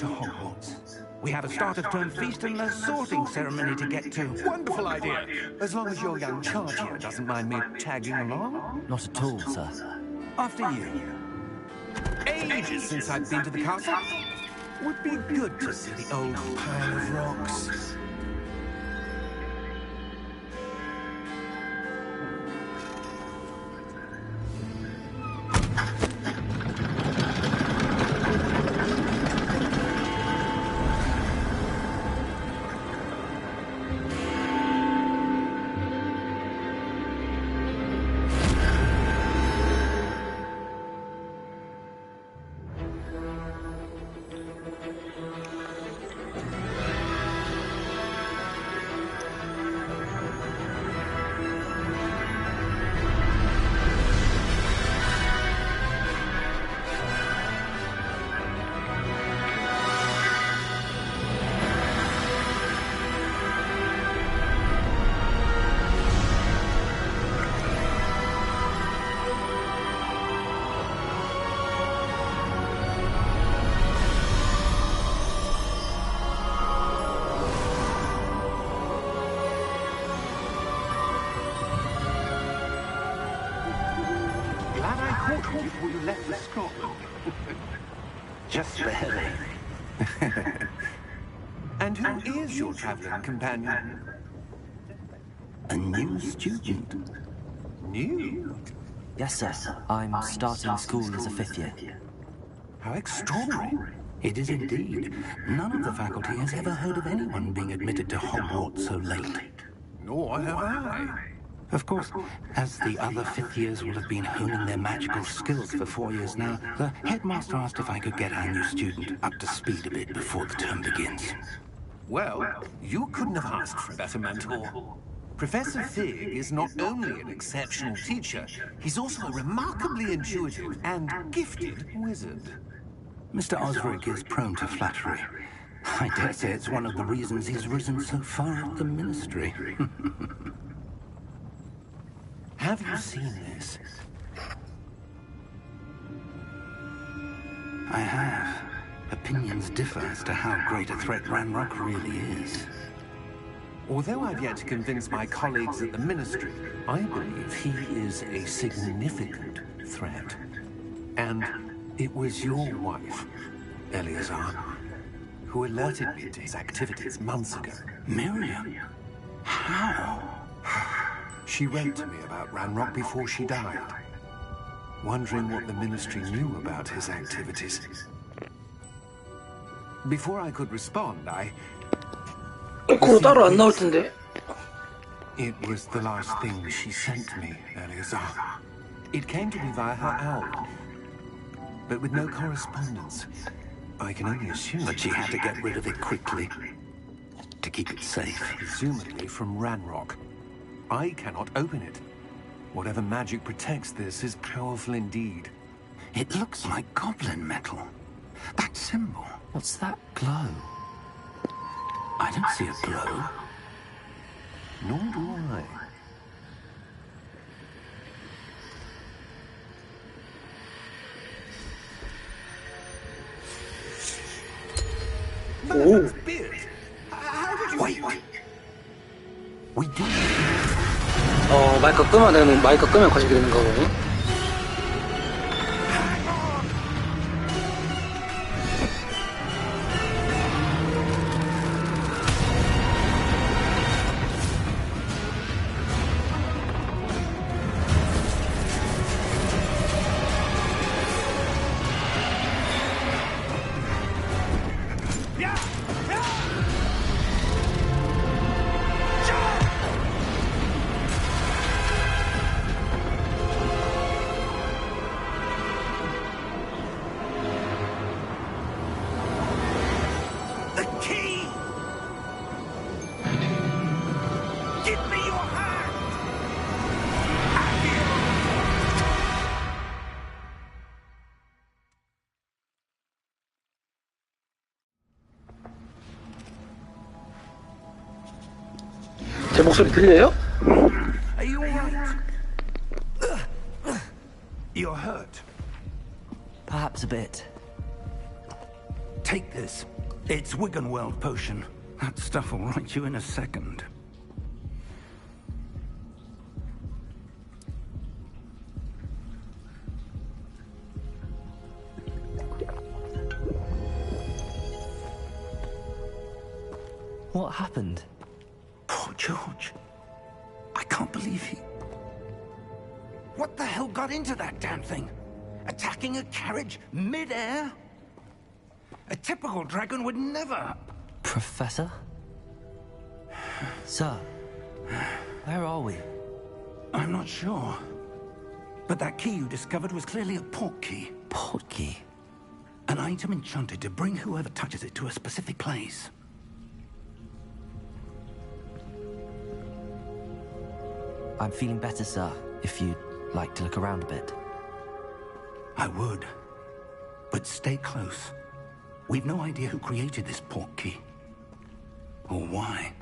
to Hogwarts. We have a start-of-term feast and a sorting ceremony to get to. Wonderful idea. As long as your young charge here doesn't mind me tagging along. Not at all, sir. After you. Ages since I've been to the castle. Would be good to see the old pile of rocks. Before you left for Scotland. Just barely. And who is your traveling companion? A new student. New? Yes, sir. I'm starting school as a 5th year. How extraordinary. It is indeed. None of the faculty has ever heard of anyone being admitted to Hogwarts so late. Nor have I. Of course, as the other 5th years will have been honing their magical skills for 4 years now, the headmaster asked if I could get our new student up to speed a bit before the term begins. Well, you couldn't have asked for a better mentor. Professor Fig is not only an exceptional teacher, he's also a remarkably intuitive and gifted wizard. Mr. Osric is prone to flattery. I dare say it's one of the reasons he's risen so far up the ministry. Have you seen this? I have. Opinions differ as to how great a threat Ranrock really is. Although I've yet to convince my colleagues at the Ministry, I believe he is a significant threat. And it was your wife, Eleazar, who alerted me to his activities months ago. Miriam? How? She wrote to me about Ranrock before she died, wondering what the Ministry knew about his activities. Before I could respond, 그거 따로 안 나올 텐데. It was the last thing she sent me, Eleazar. It came to me via her owl, but with no correspondence. I can only assume But she had to get rid of it quickly, to keep it safe. Presumably from Ranrock. I cannot open it. Whatever magic protects this is powerful indeed. It looks like goblin metal. That symbol. What's that glow? I don't see a glow. Nor do I. 오. Wait. We do. 마이크 끄면 거시게 되는 거고. 제 목소리 들려요? Are you alright? You're hurt. Perhaps a bit. Take this. It's Wiggenweld potion. That stuff will right you in a second. What happened? Poor George. I can't believe he... What the hell got into that damn thing? Attacking a carriage mid-air? A typical dragon would never... Professor? Sir, where are we? I'm not sure. But that key you discovered was clearly a port key. Port key? An item enchanted to bring whoever touches it to a specific place. I'm feeling better, sir, if you'd like to look around a bit. I would. But stay close. We've no idea who created this port key. Or why.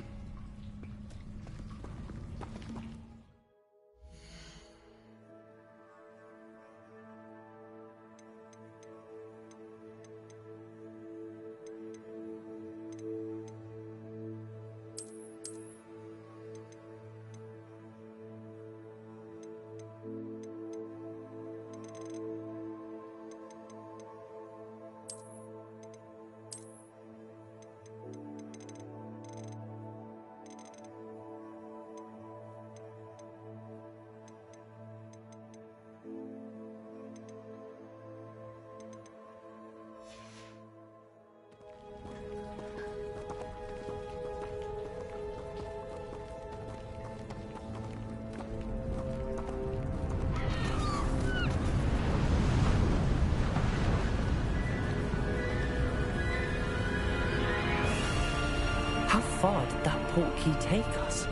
How far did that port key take us?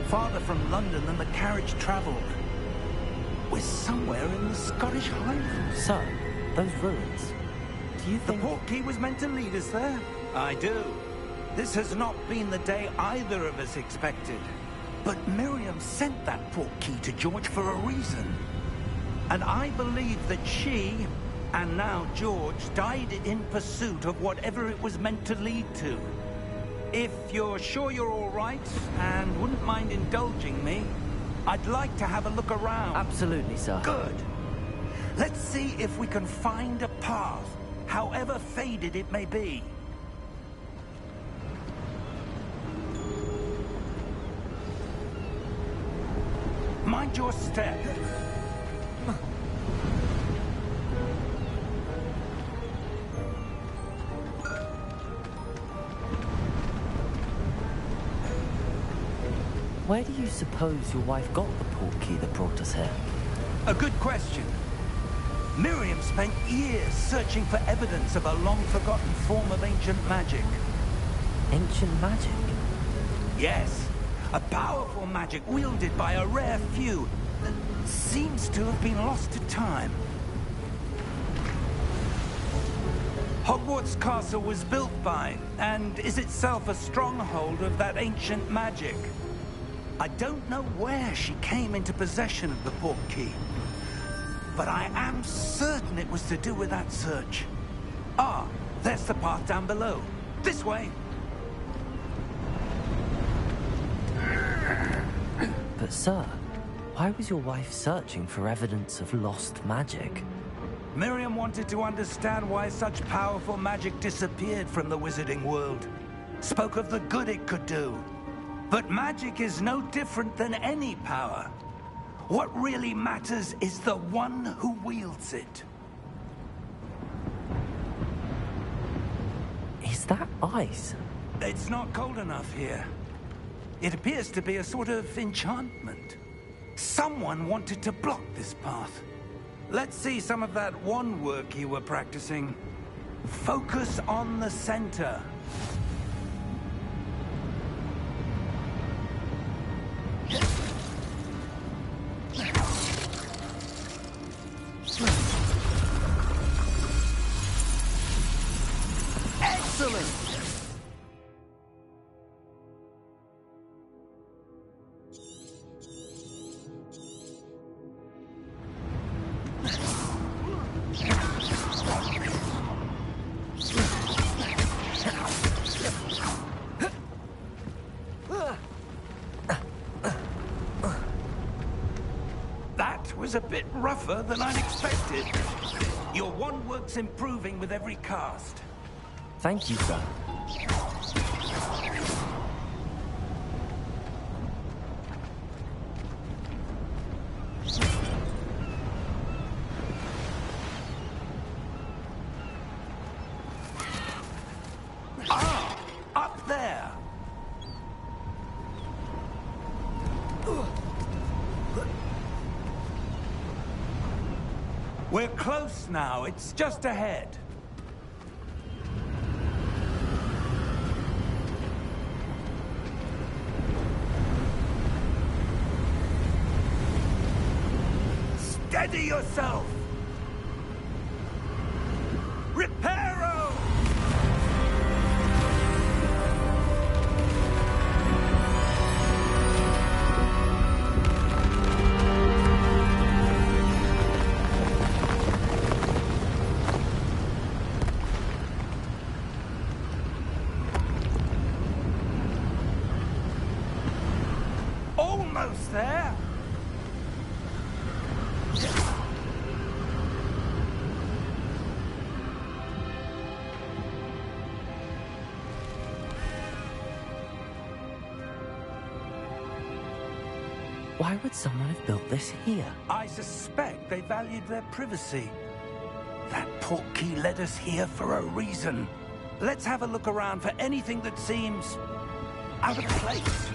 Farther from London than the carriage travelled. We're somewhere in the Scottish Highlands. Sir, those ruins. Do you The think... port key was meant to lead us there? I do. This has not been the day either of us expected. But Miriam sent that port key to George for a reason. And I believe that she, and now George, died in pursuit of whatever it was meant to lead to. If you're sure you're all right, and wouldn't mind indulging me, I'd like to have a look around. Absolutely, sir. Good. Let's see if we can find a path, however faded it may be. Mind your step. Where do you suppose your wife got the port key that brought us here? A good question. Miriam spent years searching for evidence of a long-forgotten form of ancient magic. Ancient magic? Yes, a powerful magic wielded by a rare few that seems to have been lost to time. Hogwarts Castle was built by, and is itself a stronghold of that ancient magic. I don't know where she came into possession of the port key, but I am certain it was to do with that search. Ah, there's the path down below. This way. But sir, why was your wife searching for evidence of lost magic? Miriam wanted to understand why such powerful magic disappeared from the wizarding world. Spoke of the good it could do. But magic is no different than any power. What really matters is the one who wields it. Is that ice? It's not cold enough here. It appears to be a sort of enchantment. Someone wanted to block this path. Let's see some of that wand work you were practicing. Focus on the center. Excellent! was a bit rougher than I'd expected. Your one work's improving with every cast. Thank you, sir. Ah, up there. We're close now. It's just ahead. Steady yourself! Reparo! Almost there! Why would someone have built this here? I suspect they valued their privacy. That portkey led us here for a reason. Let's have a look around for anything that seems out of place.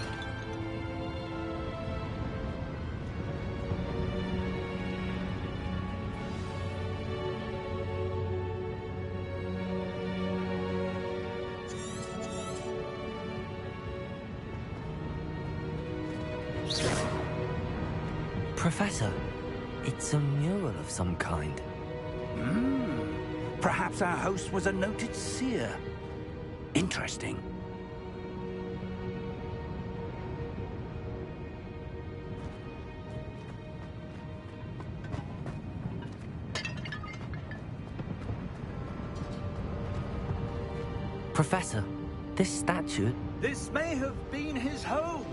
Professor, it's a mural of some kind. Perhaps our host was a noted seer. Interesting. Professor, this statue... This may have been his home.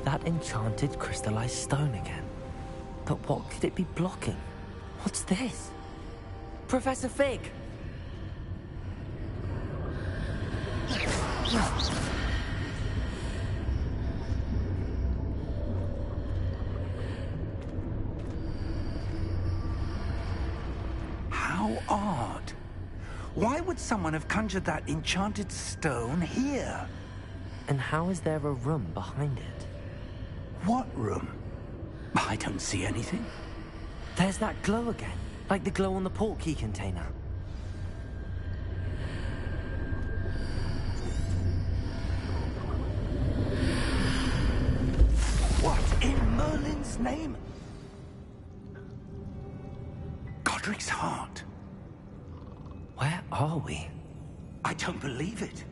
That enchanted crystallized stone again. But what could it be blocking? What's this? Professor Fig! How odd. Why would someone have conjured that enchanted stone here? And how is there a room behind it? What room? I don't see anything. There's that glow again, like the glow on the portkey container. What in Merlin's name? Godric's heart. Where are we? I don't believe it.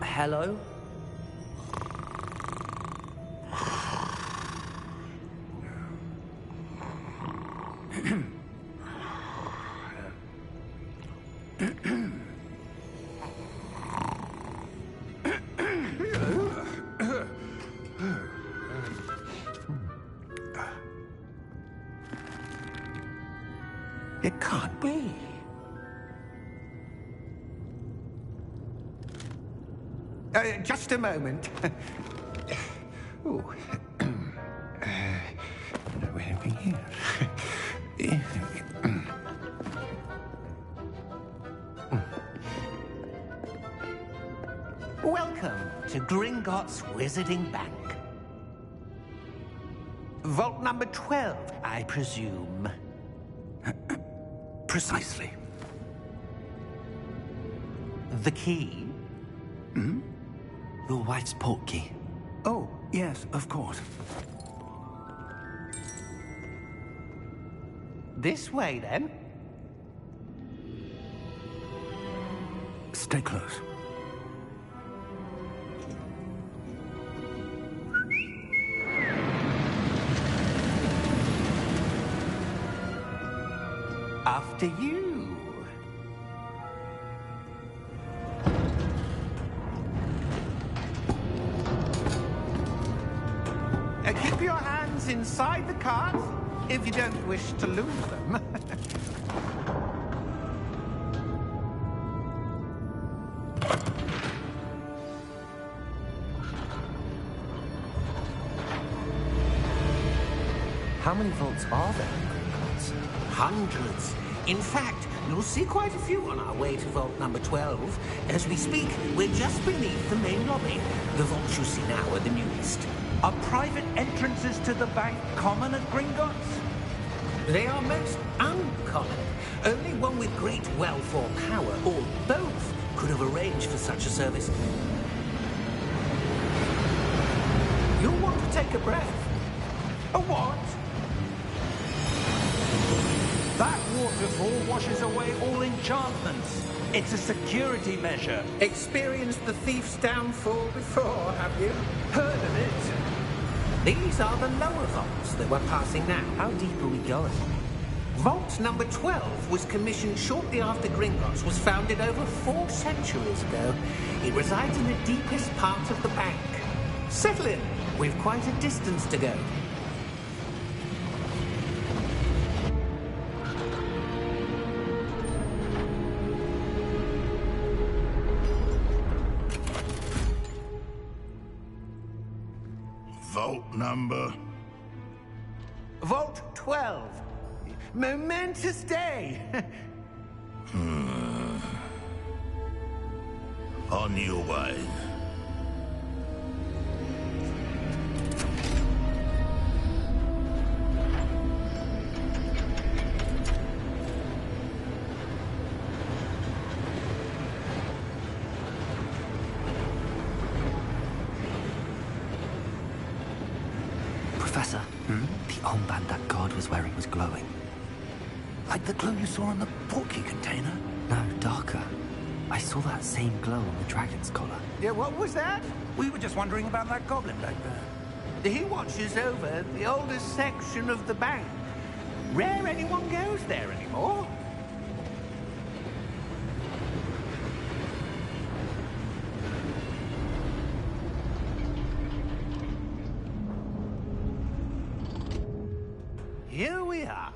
Hello? It can't be. Just a moment. Oh. Where are we here? Welcome Welcome to Gringotts Wizarding Bank. Vault number 12, I presume. Precisely. The key? Your wife's portkey. Oh, yes, of course. This way, then. Stay close. After you. Keep your hands inside the cart if you don't wish to lose them. How many vaults are there in Gringotts? Hundreds. In fact, you'll see quite a few on our way to vault number 12. As we speak, we're just beneath the main lobby. The vaults you see now are the newest. Are private entrances to the bank common at Gringotts? They are most uncommon. Only one with great wealth or power, or both, could have arranged for such a service. You'll want to take a breath. A what? That waterfall washes away all enchantments. It's a security measure. Experienced the thief's downfall before, have you? Heard of it? These are the lower vaults that we're passing now. How deep are we going? Vault number 12 was commissioned shortly after Gringotts was founded over 4 centuries ago. It resides in the deepest part of the bank. Settle in. We've quite a distance to go. Vault number? Vault 12. Momentous day. On your way. Professor, the armband that guard was wearing was glowing. Like the glow you saw on the portkey container? No, darker. I saw that same glow on the dragon's collar. Yeah, what was that? We were just wondering about that goblin back there. He watches over the oldest section of the bank. Rare anyone goes there anymore. Here we are.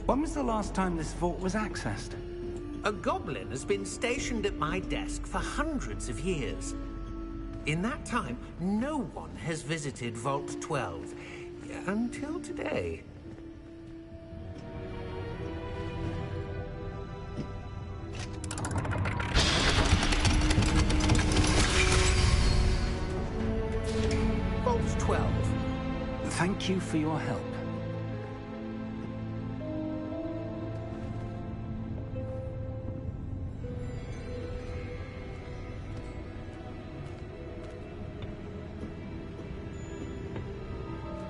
When was the last time this vault was accessed? A goblin has been stationed at my desk for hundreds of years. In that time, no one has visited Vault 12 until today. Vault 12. Thank you for your help.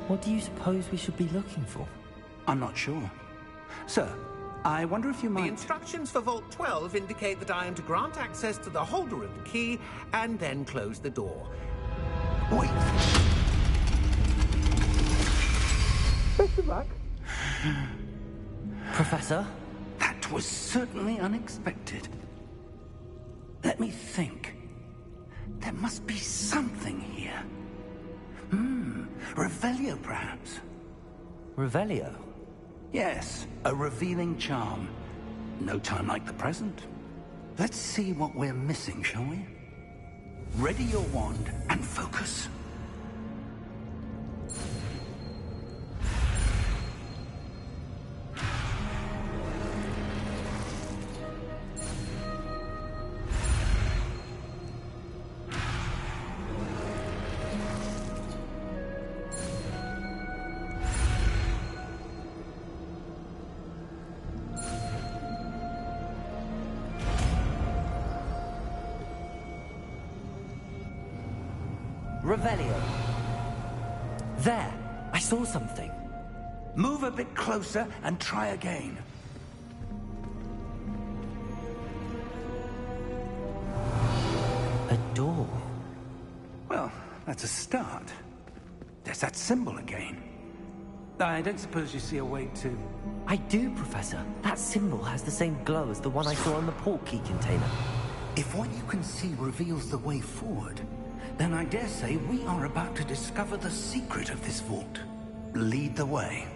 What do you suppose we should be looking for? I'm not sure. Sir, I wonder if you The might... instructions for Vault 12 indicate that I am to grant access to the holder of the key and then close the door. Wait! Best of luck. Professor? That was certainly unexpected. Let me think. There must be something here. Revelio, perhaps? Revelio? Yes, a revealing charm. No time like the present. Let's see what we're missing, shall we? Ready your wand and focus. Revelio. There! I saw something. Move a bit closer and try again. A door. Well, that's a start. There's that symbol again. I don't suppose you see a way to... I do, Professor. That symbol has the same glow as the one I saw on the port key container. If what you can see reveals the way forward, then I dare say we are about to discover the secret of this vault. Lead the way.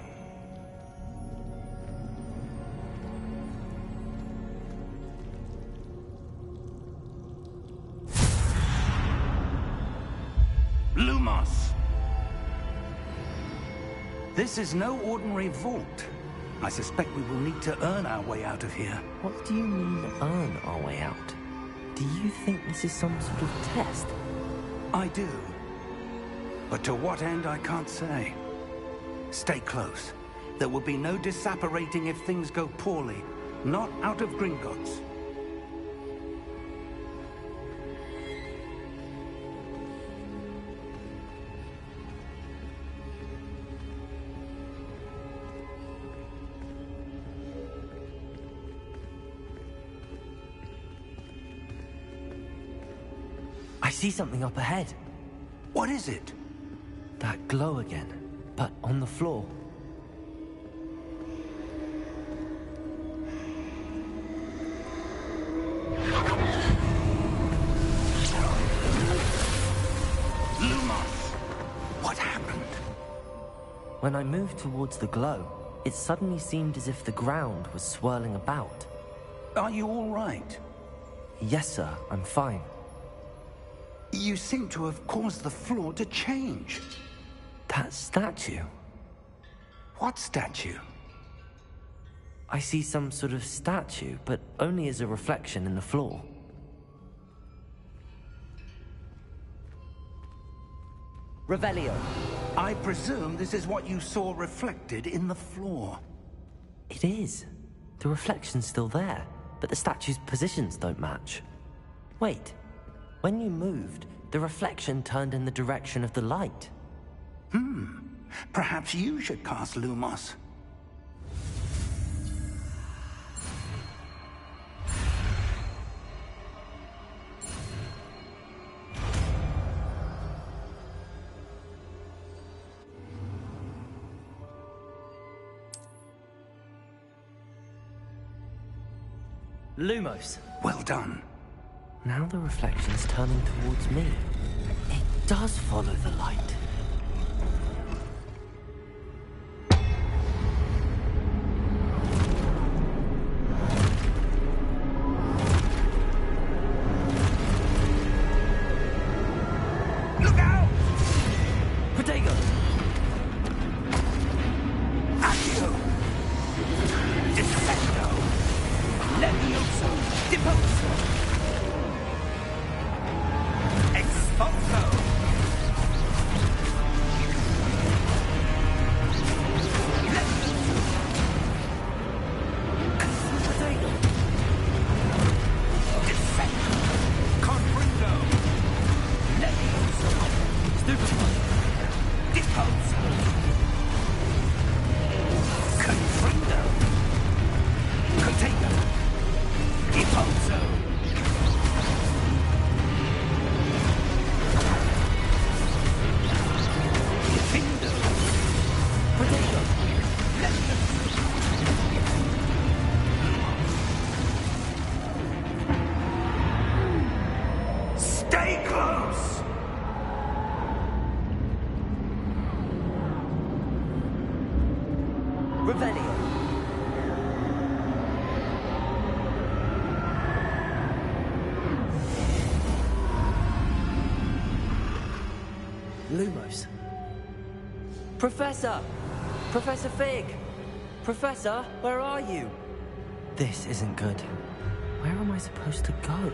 Lumos! This is no ordinary vault. I suspect we will need to earn our way out of here. What do you mean, earn our way out? Do you think this is some sort of test? I do. But to what end, I can't say. Stay close. There will be no disapparating if things go poorly. Not out of Gringotts. I see something up ahead. What is it? That glow again, but on the floor. Lumos! What happened? When I moved towards the glow, it suddenly seemed as if the ground was swirling about. Are you all right? Yes, sir, I'm fine. You seem to have caused the floor to change. That statue. What statue? I see some sort of statue, but only as a reflection in the floor. Revelio. I presume this is what you saw reflected in the floor. It is. The reflection's still there, but the statue's positions don't match. Wait. When you moved, the reflection turned in the direction of the light. Perhaps you should cast Lumos. Lumos. Well done. Now the reflection's turning towards me. It does follow the light. Look out! Protego! Accio! Defendo! Levioso! Deposo! Expulso! Protego! Defendo! Confringo! Levioso! Stupefy! Deposo! Confringo! Container! Deposo! Defendo! Protego! Stay close! Revelio! Lumos. Professor! Professor Fig! Professor, where are you? This isn't good. Where am I supposed to go?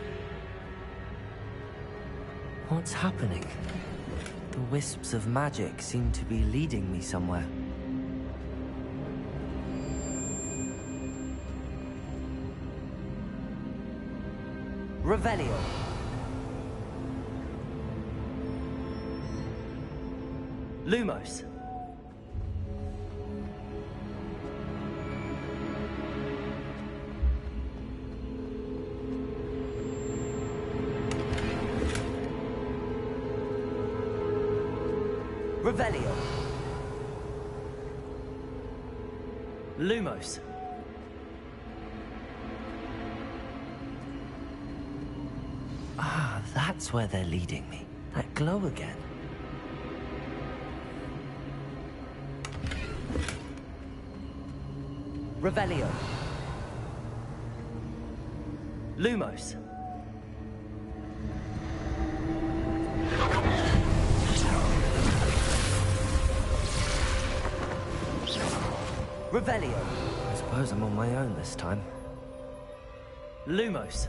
What's happening? The wisps of magic seem to be leading me somewhere. Revelio. Lumos. Revelio. Lumos. Ah, that's where they're leading me. That glow again. Revelio. Lumos. Revelio. I suppose I'm on my own this time. Lumos.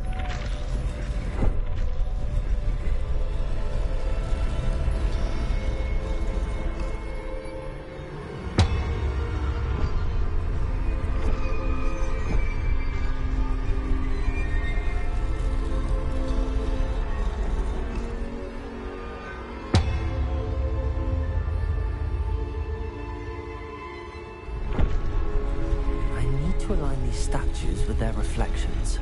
To align these statues with their reflections.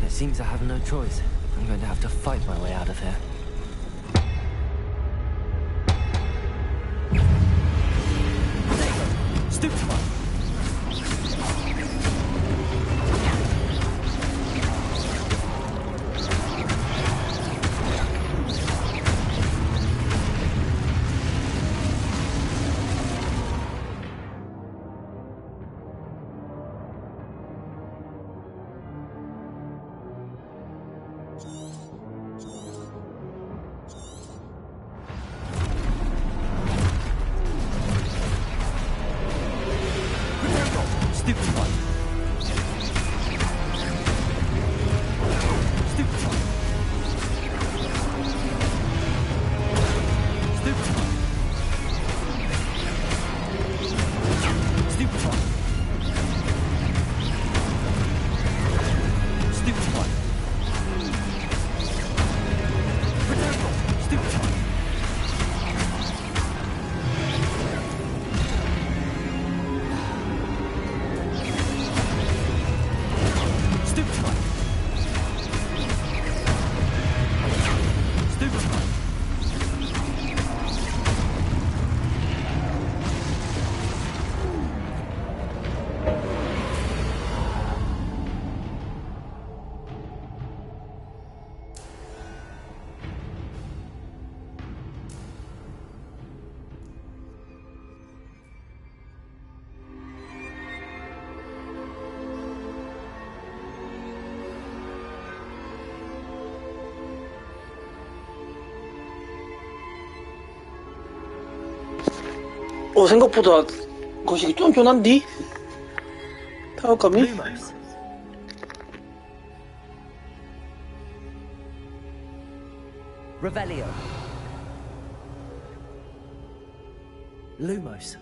It seems I have no choice. I'm going to have to fight my way out of here. There you go. Stoop to one. 생각보다 거시기 쫀쫀한디? 타격감이? Lumos. Revelio. Lumos.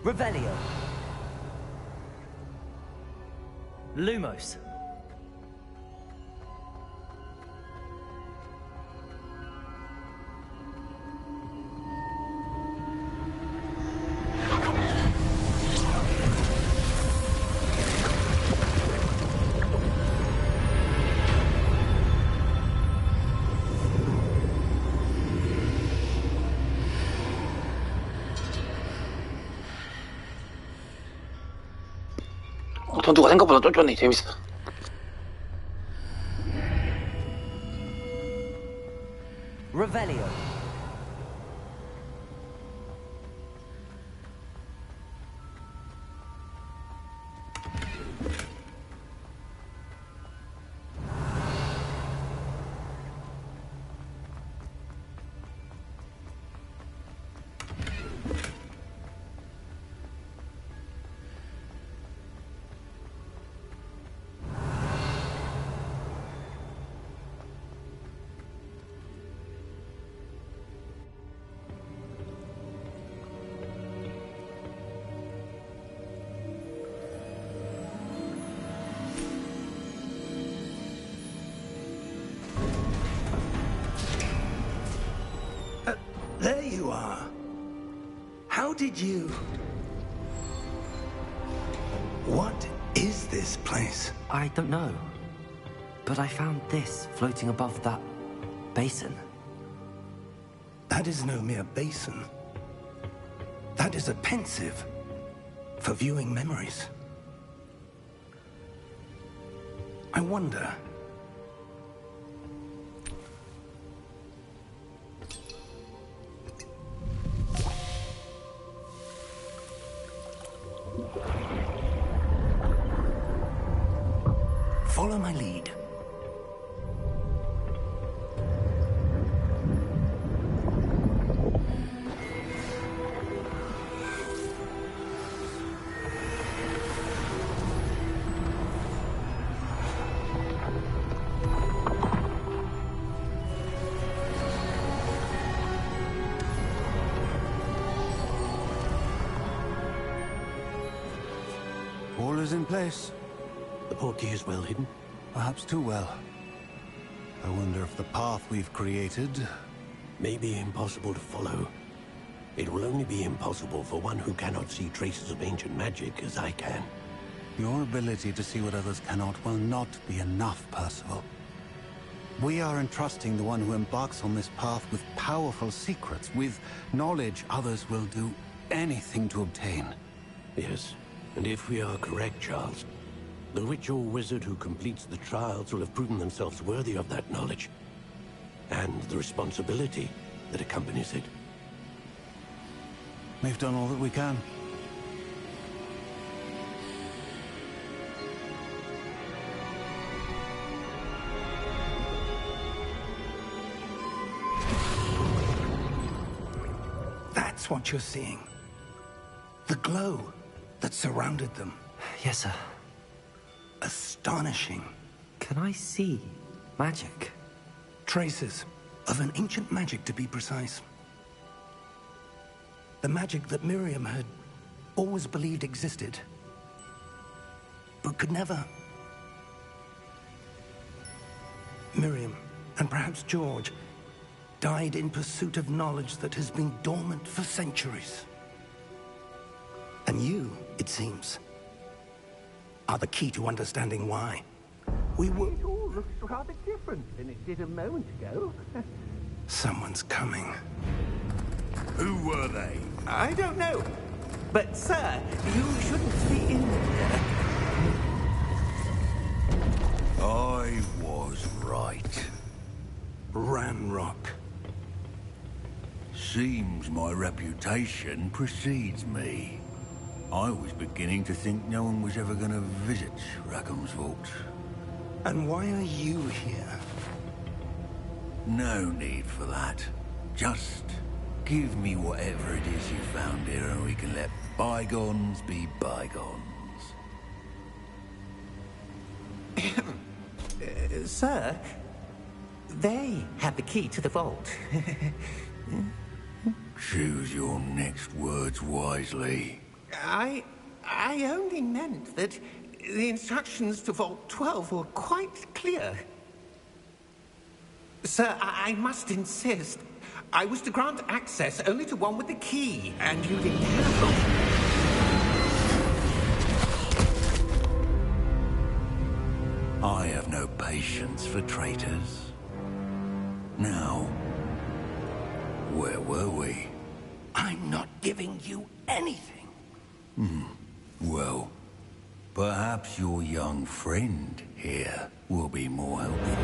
Revelio. Lumos. 전투가 생각보다 쫀쫀해. 재밌어. Revelio. did you... What is this place? I don't know. But I found this floating above that basin. That is no mere basin. That is a pensive for viewing memories. I wonder... Follow my lead. All is in place. The portkey is well hidden. Perhaps too well. I wonder if the path we've created... May be impossible to follow. It will only be impossible for one who cannot see traces of ancient magic as I can. Your ability to see what others cannot will not be enough, Percival. We are entrusting the one who embarks on this path with powerful secrets, with knowledge others will do anything to obtain. Yes, and if we are correct, Charles, the witch or wizard who completes the trials will have proven themselves worthy of that knowledge, and the responsibility that accompanies it. We've done all that we can. That's what you're seeing. The glow that surrounded them. Yes, sir. Astonishing. Can I see magic? Traces of an ancient magic, to be precise. The magic that Miriam had always believed existed, but could never. Miriam, and perhaps George, died in pursuit of knowledge that has been dormant for centuries. And you, it seems, are the key to understanding why. We were... It all looks rather different than it did a moment ago. Someone's coming. Who were they? I don't know. But, sir, you shouldn't be in here. I was right. Ramrock. Seems my reputation precedes me. I was beginning to think no one was ever going to visit Rackham's vault. And why are you here? No need for that. Just give me whatever it is you found here and we can let bygones be bygones. Sir, they have the key to the vault. Choose your next words wisely. I only meant that the instructions to Vault 12 were quite clear. Sir, I must insist. I was to grant access only to one with the key, and you didn't have them. I have no patience for traitors. Now, where were we? I'm not giving you anything. Well, perhaps your young friend here will be more helpful.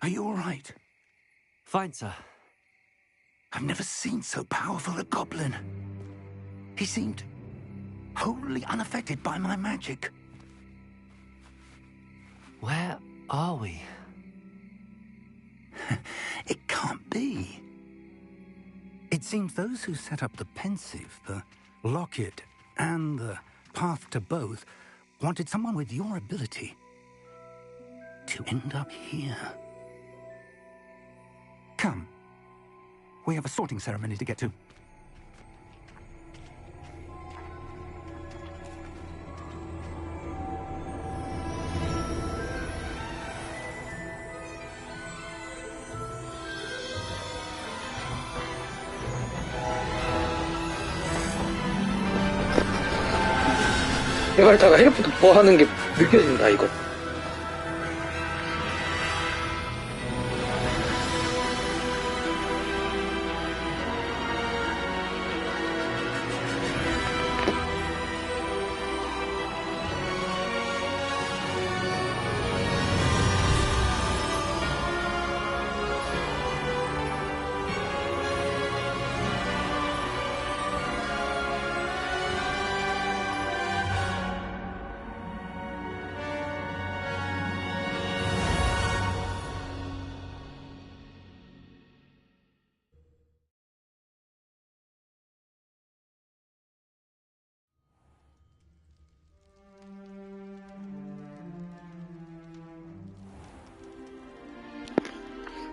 Are you all right? Fine, sir. I've never seen so powerful a goblin. He seemed wholly unaffected by my magic. Where are we? It can't be. It seems those who set up the pensive, the locket, and the path to both wanted someone with your ability to end up here. Come. We have a sorting ceremony to get to. 해갈다가 헬프도 더 하는 게 느껴진다, 이거.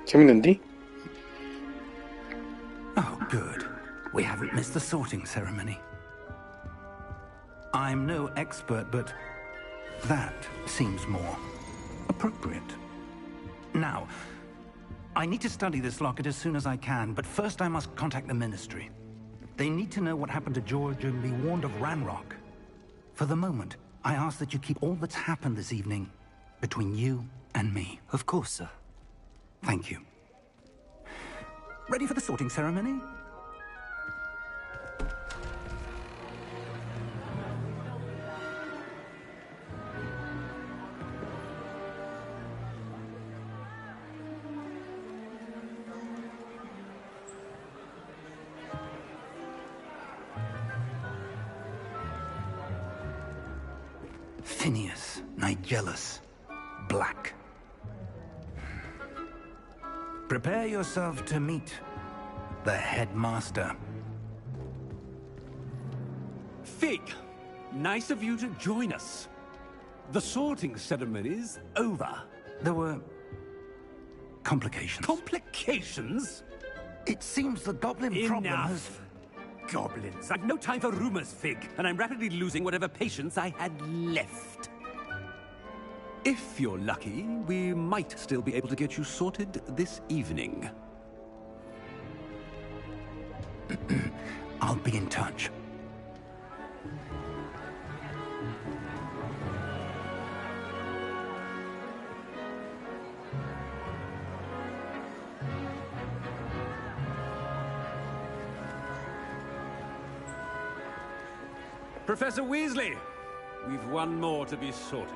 재밌는데? Oh, good. We haven't missed the sorting ceremony. I'm no expert, but that seems more appropriate. Now, I need to study this locket as soon as I can, but first I must contact the Ministry. They need to know what happened to George and be warned of Ranrock. For the moment, I ask that you keep all that's happened this evening between you and me. Of course, sir. Thank you. Ready for the sorting ceremony? Phineas, Nigellus, Black. Prepare yourself to meet the headmaster. Fig, nice of you to join us. The sorting ceremony's over. There were complications. Complications? It seems the goblin problem has... Enough. Goblins. I've no time for rumors, Fig, and I'm rapidly losing whatever patience I had left. If you're lucky, we might still be able to get you sorted this evening. I'll be in touch. Professor Weasley, we've one more to be sorted.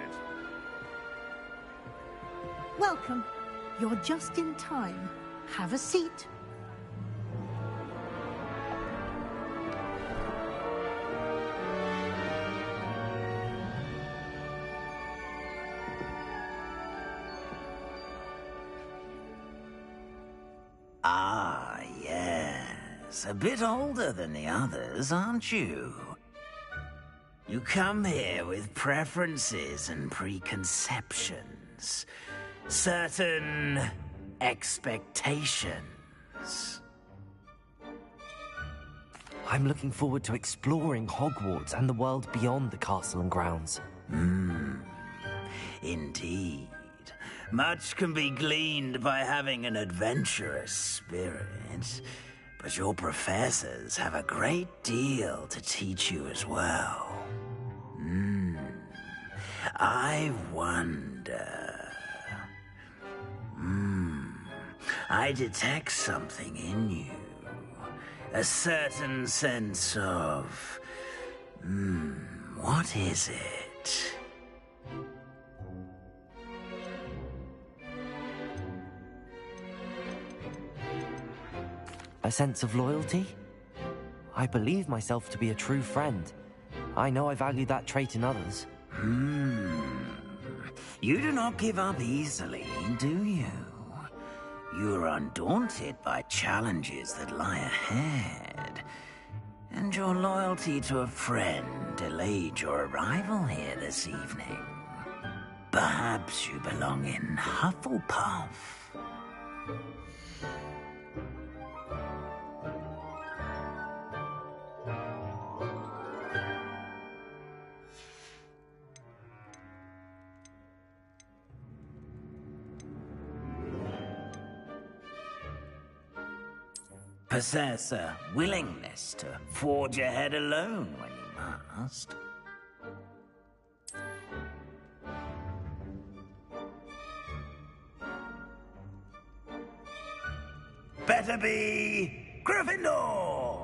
Welcome. You're just in time. Have a seat. Ah, yes. A bit older than the others, aren't you? You come here with preferences and preconceptions. Certain expectations. I'm looking forward to exploring Hogwarts and the world beyond the castle and grounds. Indeed. Much can be gleaned by having an adventurous spirit, but your professors have a great deal to teach you as well. I wonder... I detect something in you. A certain sense of... what is it? A sense of loyalty? I believe myself to be a true friend. I know I value that trait in others. You do not give up easily, do you? You are undaunted by challenges that lie ahead. And your loyalty to a friend delayed your arrival here this evening. Perhaps you belong in Hufflepuff. Possess a willingness to forge ahead alone when you must. Better be Gryffindor!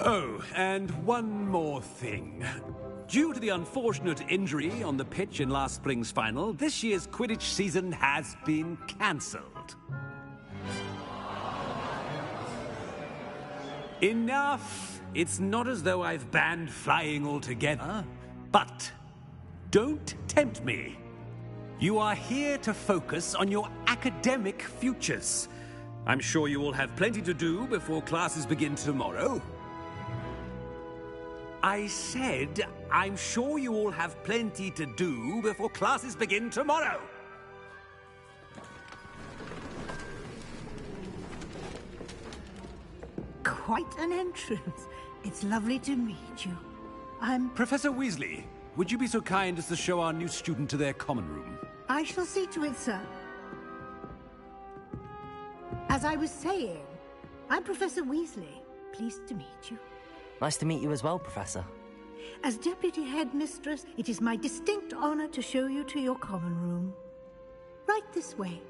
Oh, and one more thing. Due to the unfortunate injury on the pitch in last spring's final, this year's Quidditch season has been cancelled. Enough! It's not as though I've banned flying altogether, but don't tempt me. You are here to focus on your academic futures. I'm sure you will have plenty to do before classes begin tomorrow. I said, I'm sure you all have plenty to do before classes begin tomorrow. Quite an entrance. It's lovely to meet you. I'm... Professor Weasley, would you be so kind as to show our new student to their common room? I shall see to it, sir. As I was saying, I'm Professor Weasley. Pleased to meet you. Nice to meet you as well, Professor. As Deputy Headmistress, it is my distinct honor to show you to your common room. Right this way.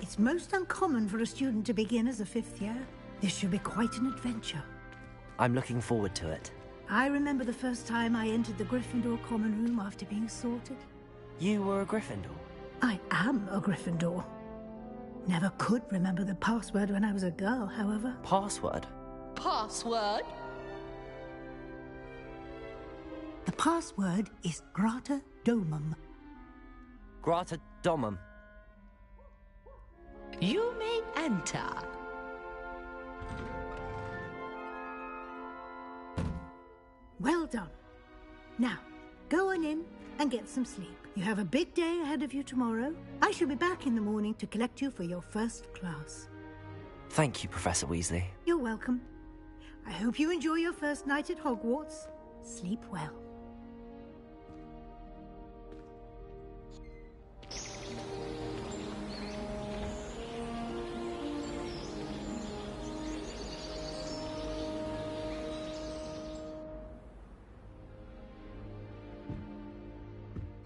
It's most uncommon for a student to begin as a fifth year. This should be quite an adventure. I'm looking forward to it. I remember the first time I entered the Gryffindor common room after being sorted. You were a Gryffindor? I am a Gryffindor. Never could remember the password when I was a girl, however. Password? Password? The password is Grata Domum. Grata Domum. You may enter. Well done. Now, go on in and get some sleep. You have a big day ahead of you tomorrow. I shall be back in the morning to collect you for your first class. Thank you, Professor Weasley. You're welcome. I hope you enjoy your first night at Hogwarts. Sleep well.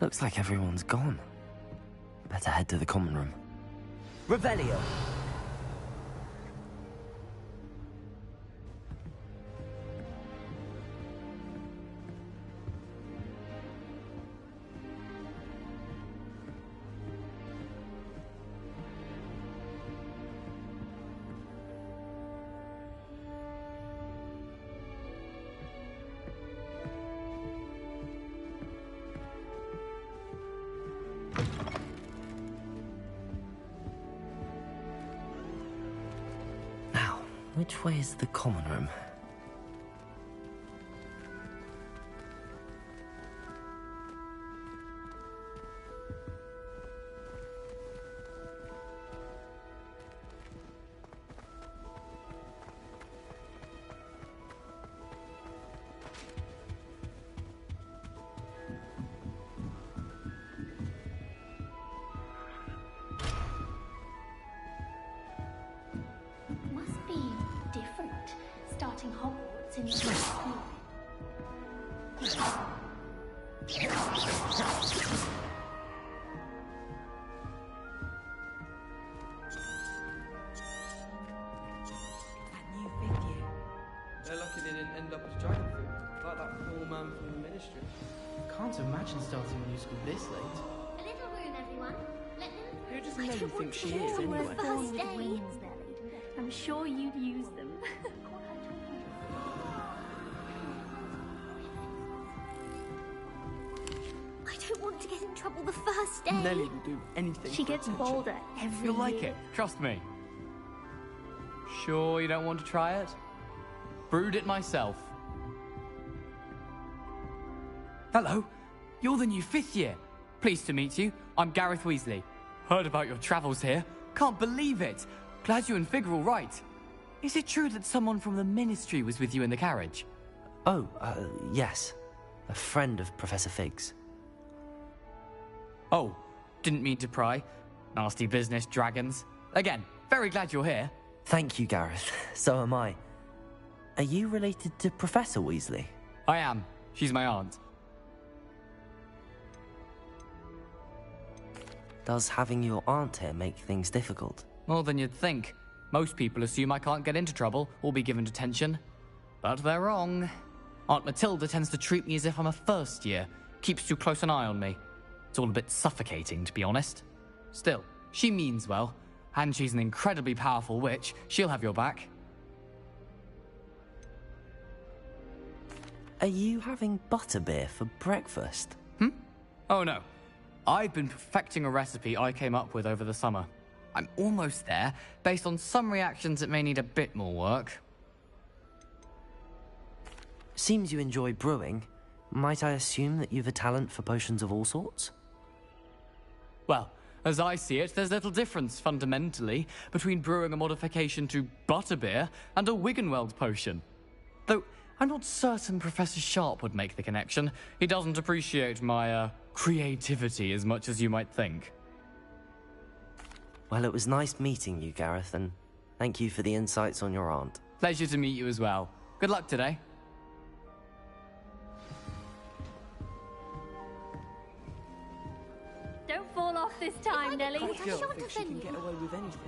Looks like everyone's gone. Better head to the common room. Revelio! Which way is the common room? Must be different starting Hogwarts in the school. They're lucky they didn't end up as dragon food, like that poor man from the ministry. Can't imagine starting a new school this late. A little room, everyone. Let them Who does Nelly think she is, to anyway? first With day. wings, Nelly. I'm sure you'd use them. I don't want to get in trouble the first day. Nelly will do anything. She for gets attention. bolder every You'll year. like it, trust me. Sure you don't want to try it? Brewed it myself. Hello, you're the new 5th year. Pleased to meet you. I'm Gareth Weasley. Heard about your travels here. Can't believe it. Glad you and Fig are all right. Is it true that someone from the Ministry was with you in the carriage? Oh, yes. A friend of Professor Fig's. Oh, didn't mean to pry. Nasty business, dragons. Again, very glad you're here. Thank you, Gareth. So am I. Are you related to Professor Weasley? I am. She's my aunt. Does having your aunt here make things difficult? More than you'd think. Most people assume I can't get into trouble or be given detention. But they're wrong. Aunt Matilda tends to treat me as if I'm a first year. Keeps too close an eye on me. It's all a bit suffocating, to be honest. Still, she means well. And she's an incredibly powerful witch. She'll have your back. Are you having butterbeer for breakfast? Oh no. I've been perfecting a recipe I came up with over the summer. I'm almost there. Based on some reactions, it may need a bit more work. Seems you enjoy brewing. Might I assume that you've a talent for potions of all sorts? Well, as I see it, there's little difference, fundamentally, between brewing a modification to butterbeer and a Wiggenweld potion. Though, I'm not certain Professor Sharp would make the connection. He doesn't appreciate my, creativity as much as you might think. Well, it was nice meeting you, Gareth, and thank you for the insights on your aunt. Pleasure to meet you as well. Good luck today. Don't fall off this time, Nelly. That girl thinks she can get away with anything.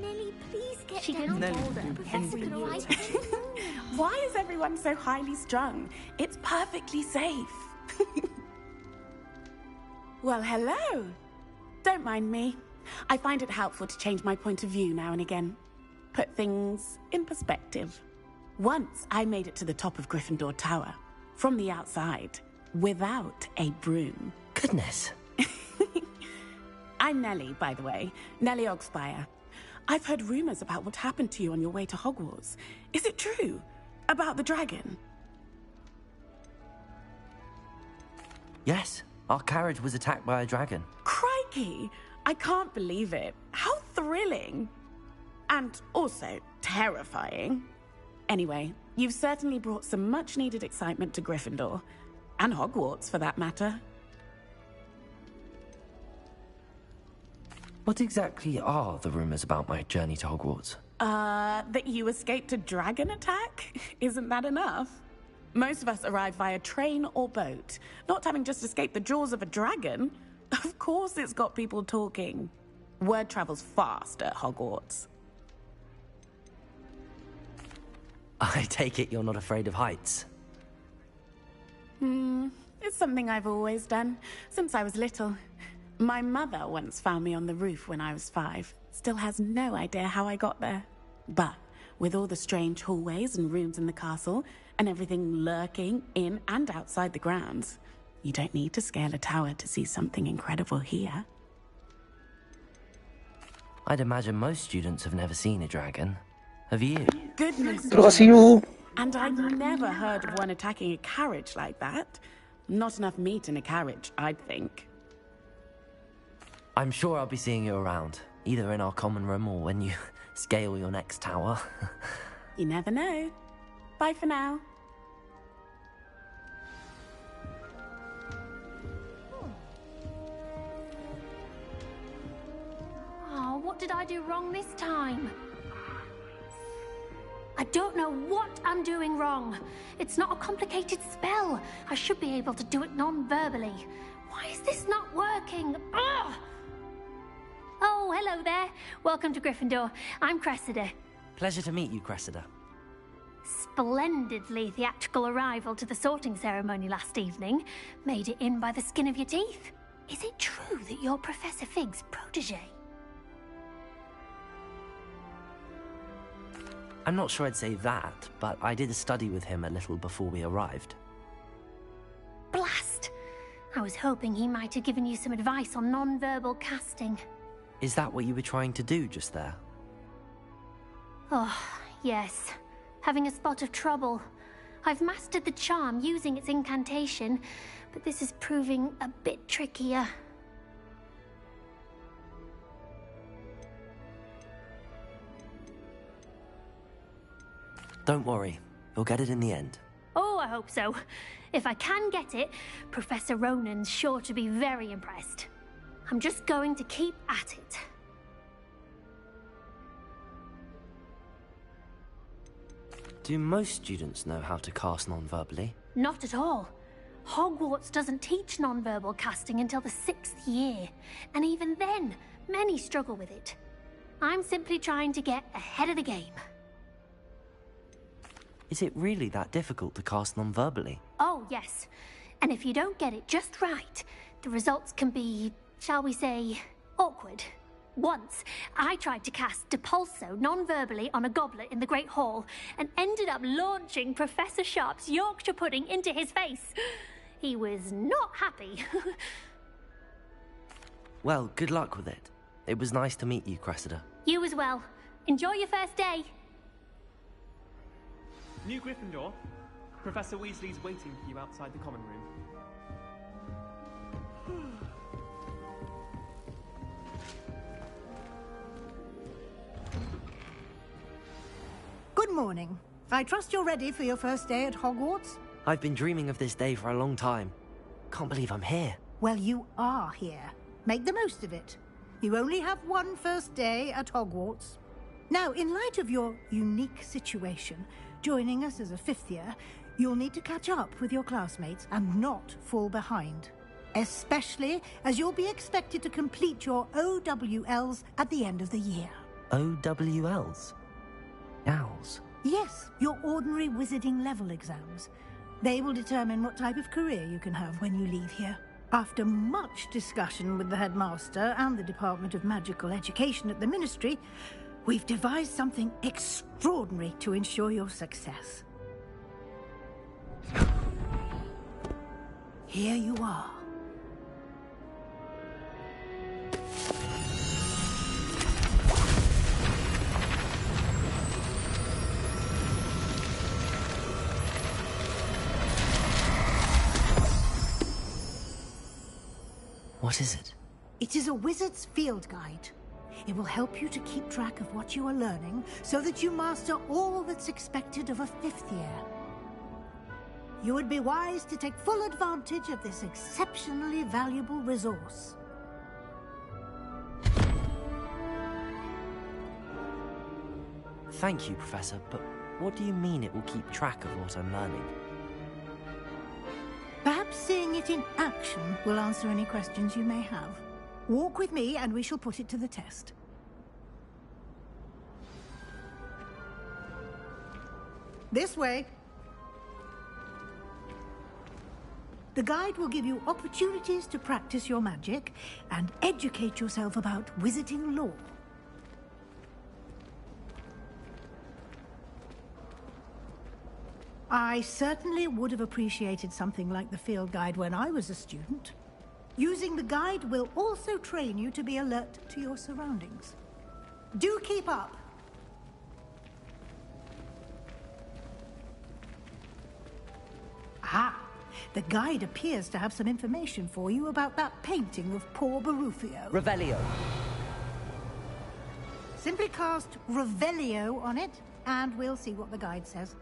Nelly, please get She down. gets bolder Professor every could year. write you. Why is everyone so highly strung? It's perfectly safe. Well, hello. Don't mind me. I find it helpful to change my point of view now and again. Put things in perspective. Once I made it to the top of Gryffindor Tower, from the outside, without a broom. Goodness. I'm Nellie, by the way. Nellie Ogspire. I've heard rumors about what happened to you on your way to Hogwarts. Is it true? About the dragon? Yes, our carriage was attacked by a dragon. Crikey! I can't believe it. How thrilling! And also terrifying. Anyway, you've certainly brought some much-needed excitement to Gryffindor. And Hogwarts, for that matter. What exactly are the rumors about my journey to Hogwarts? That you escaped a dragon attack? Isn't that enough? Most of us arrive via train or boat, not having just escaped the jaws of a dragon. Of course it's got people talking. Word travels fast at Hogwarts. I take it you're not afraid of heights. It's something I've always done, since I was little. My mother once found me on the roof when I was 5. Still has no idea how I got there. But with all the strange hallways and rooms in the castle, and everything lurking in and outside the grounds, you don't need to scale a tower to see something incredible here. I'd imagine most students have never seen a dragon. Have you? Goodness. 들어가세요. And I've never heard of one attacking a carriage like that. Not enough meat in a carriage, I'd think. I'm sure I'll be seeing you around, either in our common room or when you scale your next tower. You never know. Bye for now. Oh, do wrong this time? I don't know what I'm doing wrong. It's not a complicated spell. I should be able to do it non-verbally. Why is this not working? Ugh! Oh, hello there. Welcome to Gryffindor. I'm Cressida. Pleasure to meet you, Cressida. Splendidly theatrical arrival to the sorting ceremony last evening. Made it in by the skin of your teeth. Is it true that you're Professor Fig's protege? I'm not sure I'd say that, but I did study with him a little before we arrived. Blast! I was hoping he might have given you some advice on non-verbal casting. Is that what you were trying to do just there? Oh, yes. Having a spot of trouble. I've mastered the charm using its incantation, but this is proving a bit trickier. Don't worry, you'll get it in the end. Oh, I hope so. If I can get it, Professor Ronan's sure to be very impressed. I'm just going to keep at it. Do most students know how to cast non-verbally? Not at all. Hogwarts doesn't teach non-verbal casting until the 6th year, and even then, many struggle with it. I'm simply trying to get ahead of the game. Is it really that difficult to cast non-verbally? Oh, yes. And if you don't get it just right, the results can be, shall we say, awkward. Once, I tried to cast Depulso non-verbally on a goblet in the Great Hall and ended up launching Professor Sharp's Yorkshire pudding into his face. He was not happy. Well, good luck with it. It was nice to meet you, Cressida. You as well. Enjoy your first day. New Gryffindor, Professor Weasley's waiting for you outside the common room. Good morning. I trust you're ready for your first day at Hogwarts? I've been dreaming of this day for a long time. Can't believe I'm here. Well, you are here. Make the most of it. You only have one first day at Hogwarts. Now, in light of your unique situation, joining us as a 5th year, you'll need to catch up with your classmates and not fall behind. Especially as you'll be expected to complete your OWLs at the end of the year. OWLs? Owls? Yes, your ordinary wizarding level exams. They will determine what type of career you can have when you leave here. After much discussion with the headmaster and the Department of Magical Education at the Ministry, we've devised something extraordinary to ensure your success. Here you are. What is it? It is a wizard's field guide. It will help you to keep track of what you are learning so that you master all that's expected of a 5th year. You would be wise to take full advantage of this exceptionally valuable resource. Thank you, Professor, but what do you mean it will keep track of what I'm learning? Perhaps seeing it in action will answer any questions you may have. Walk with me and we shall put it to the test. This way. The guide will give you opportunities to practice your magic and educate yourself about wizarding lore. I certainly would have appreciated something like the field guide when I was a student. Using the guide will also train you to be alert to your surroundings. Do keep up. Ah, the guide appears to have some information for you about that painting of poor Barufio. Revelio. Simply cast Revelio on it, and we'll see what the guide says.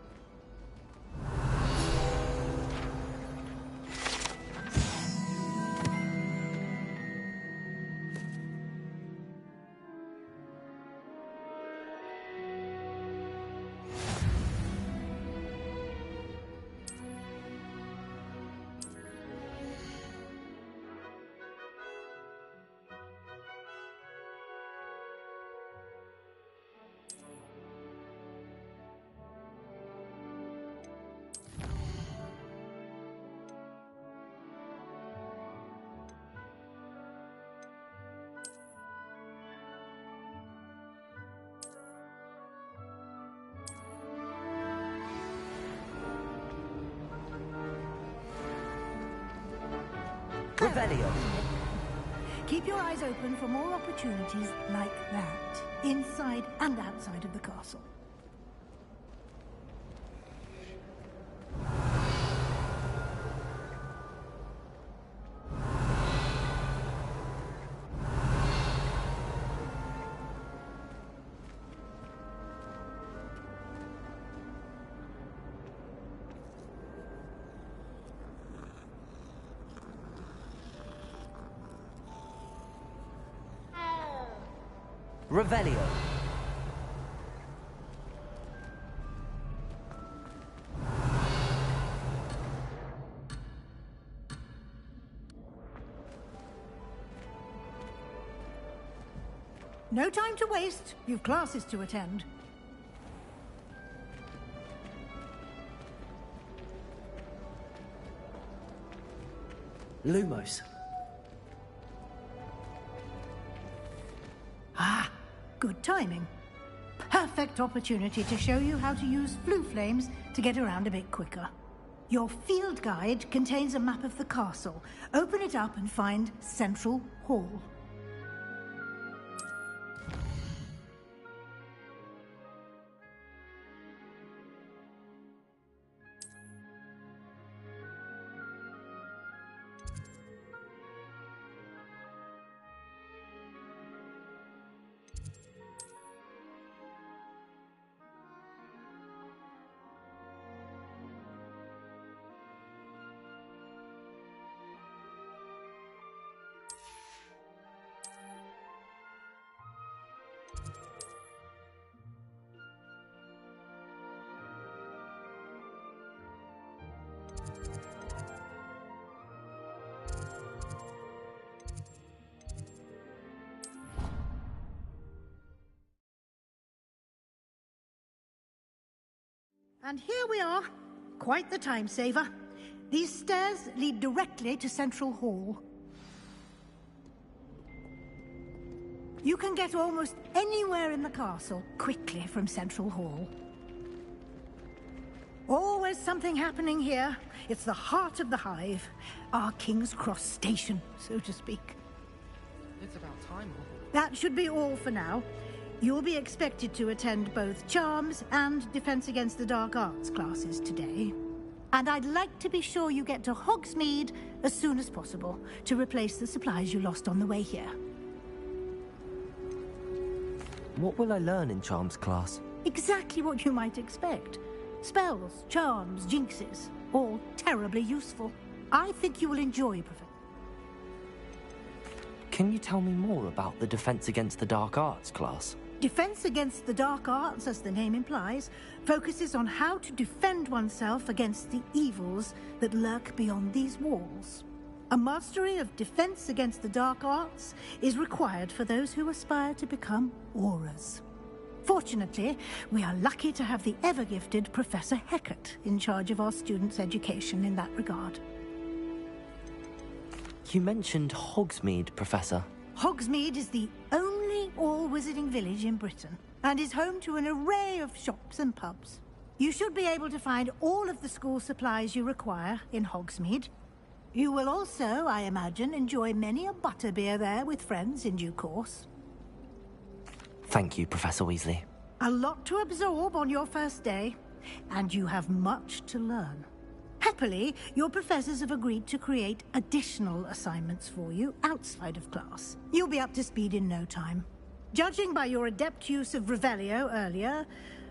Revelio. Keep your eyes open for more opportunities like that, inside and outside of the castle. Revelio. No time to waste. You've classes to attend. Lumos. Ah, good timing. Perfect opportunity to show you how to use flue flames to get around a bit quicker. Your field guide contains a map of the castle. Open it up and find Central Hall. And here we are. Quite the time saver. These stairs lead directly to Central Hall. You can get almost anywhere in the castle quickly from Central Hall. Always something happening here. It's the heart of the hive. Our King's Cross station, so to speak. It's about time. That should be all for now. You'll be expected to attend both Charms and Defense Against the Dark Arts classes today. And I'd like to be sure you get to Hogsmeade as soon as possible to replace the supplies you lost on the way here. What will I learn in Charms class? Exactly what you might expect. Spells, charms, jinxes, all terribly useful. I think you will enjoy Professor. Can you tell me more about the Defense Against the Dark Arts class? Defense Against the Dark Arts, as the name implies, focuses on how to defend oneself against the evils that lurk beyond these walls. A mastery of Defense Against the Dark Arts is required for those who aspire to become Aurors. Fortunately, we are lucky to have the ever-gifted Professor Hecat in charge of our students' education in that regard. You mentioned Hogsmeade, Professor. Hogsmeade is the only all-wizarding village in Britain and is home to an array of shops and pubs. You should be able to find all of the school supplies you require in Hogsmeade. You will also, I imagine, enjoy many a butterbeer there with friends in due course. Thank you, Professor Weasley. A lot to absorb on your first day, and you have much to learn. Happily, your professors have agreed to create additional assignments for you outside of class. You'll be up to speed in no time. Judging by your adept use of Revelio earlier,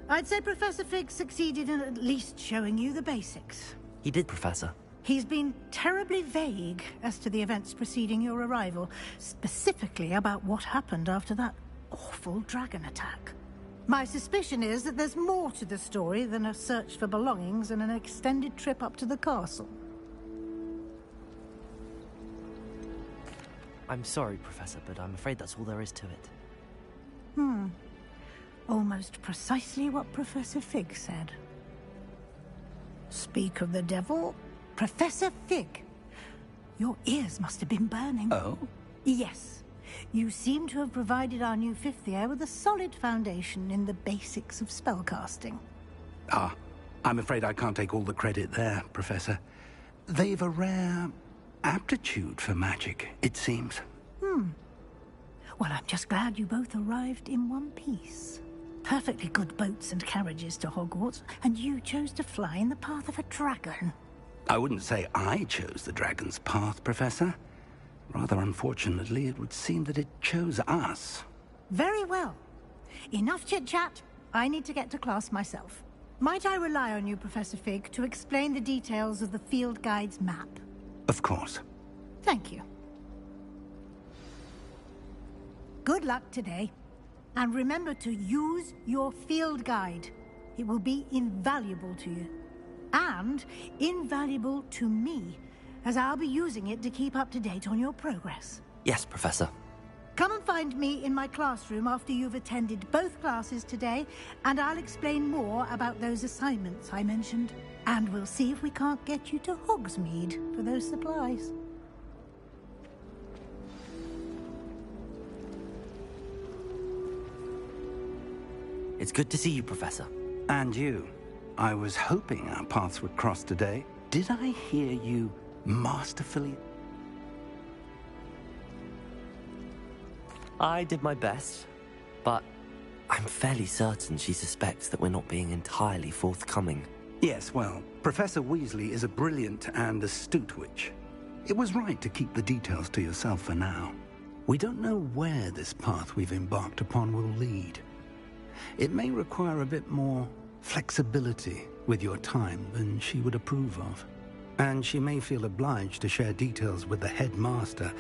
I'd say Professor Fig succeeded in at least showing you the basics. He did, Professor. He's been terribly vague as to the events preceding your arrival, specifically about what happened after that awful dragon attack. My suspicion is that there's more to the story than a search for belongings and an extended trip up to the castle. I'm sorry, Professor, but I'm afraid that's all there is to it. Almost precisely what Professor Fig said. Speak of the devil, Professor Fig. Your ears must have been burning. Oh? Yes. You seem to have provided our new fifth year with a solid foundation in the basics of spellcasting. Ah, I'm afraid I can't take all the credit there, Professor. They've a rare aptitude for magic, it seems. Well, I'm just glad you both arrived in one piece. Perfectly good boats and carriages to Hogwarts, and you chose to fly in the path of a dragon. I wouldn't say I chose the dragon's path, Professor. Rather unfortunately, it would seem that it chose us. Very well. Enough chit-chat. I need to get to class myself. Might I rely on you, Professor Fig, to explain the details of the field guide's map? Of course. Thank you. Good luck today. And remember to use your field guide. It will be invaluable to you. And invaluable to me, as I'll be using it to keep up to date on your progress. Yes, Professor. Come and find me in my classroom after you've attended both classes today, and I'll explain more about those assignments I mentioned. And we'll see if we can't get you to Hogsmeade for those supplies. It's good to see you, Professor. And you. I was hoping our paths would cross today. Did I hear you masterfully? I did my best, but I'm fairly certain she suspects that we're not being entirely forthcoming. Yes, well, Professor Weasley is a brilliant and astute witch. It was right to keep the details to yourself for now. We don't know where this path we've embarked upon will lead. It may require a bit more flexibility with your time than she would approve of. And she may feel obliged to share details with the headmaster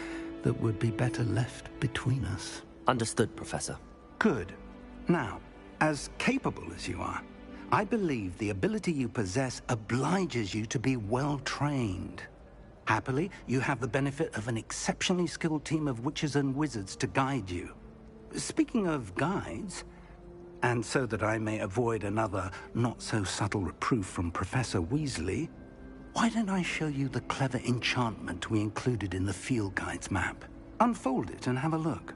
that would be better left between us. Understood, Professor. Good. Now, as capable as you are, I believe the ability you possess obliges you to be well trained. Happily, you have the benefit of an exceptionally skilled team of witches and wizards to guide you. Speaking of guides, and so that I may avoid another not-so-subtle reproof from Professor Weasley, why don't I show you the clever enchantment we included in the field guide's map? Unfold it and have a look.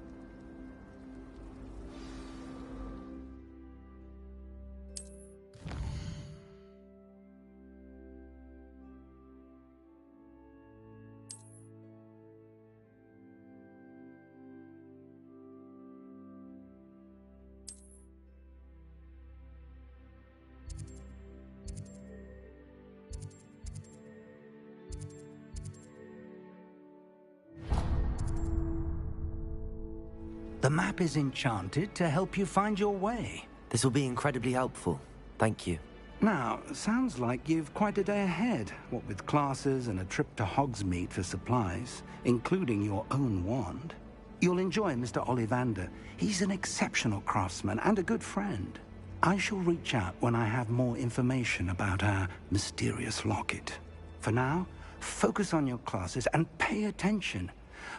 The map is enchanted to help you find your way. This will be incredibly helpful. Thank you. Now, sounds like you've quite a day ahead, what with classes and a trip to Hogsmeade for supplies, including your own wand. You'll enjoy Mr. Ollivander. He's an exceptional craftsman and a good friend. I shall reach out when I have more information about our mysterious locket. For now, focus on your classes and pay attention.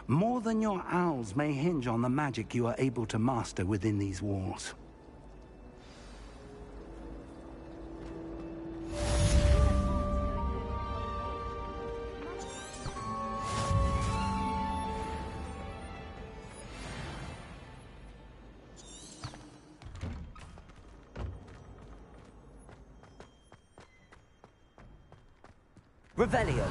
More than your owls may hinge on the magic you are able to master within these walls. Revelio.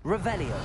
Revelio.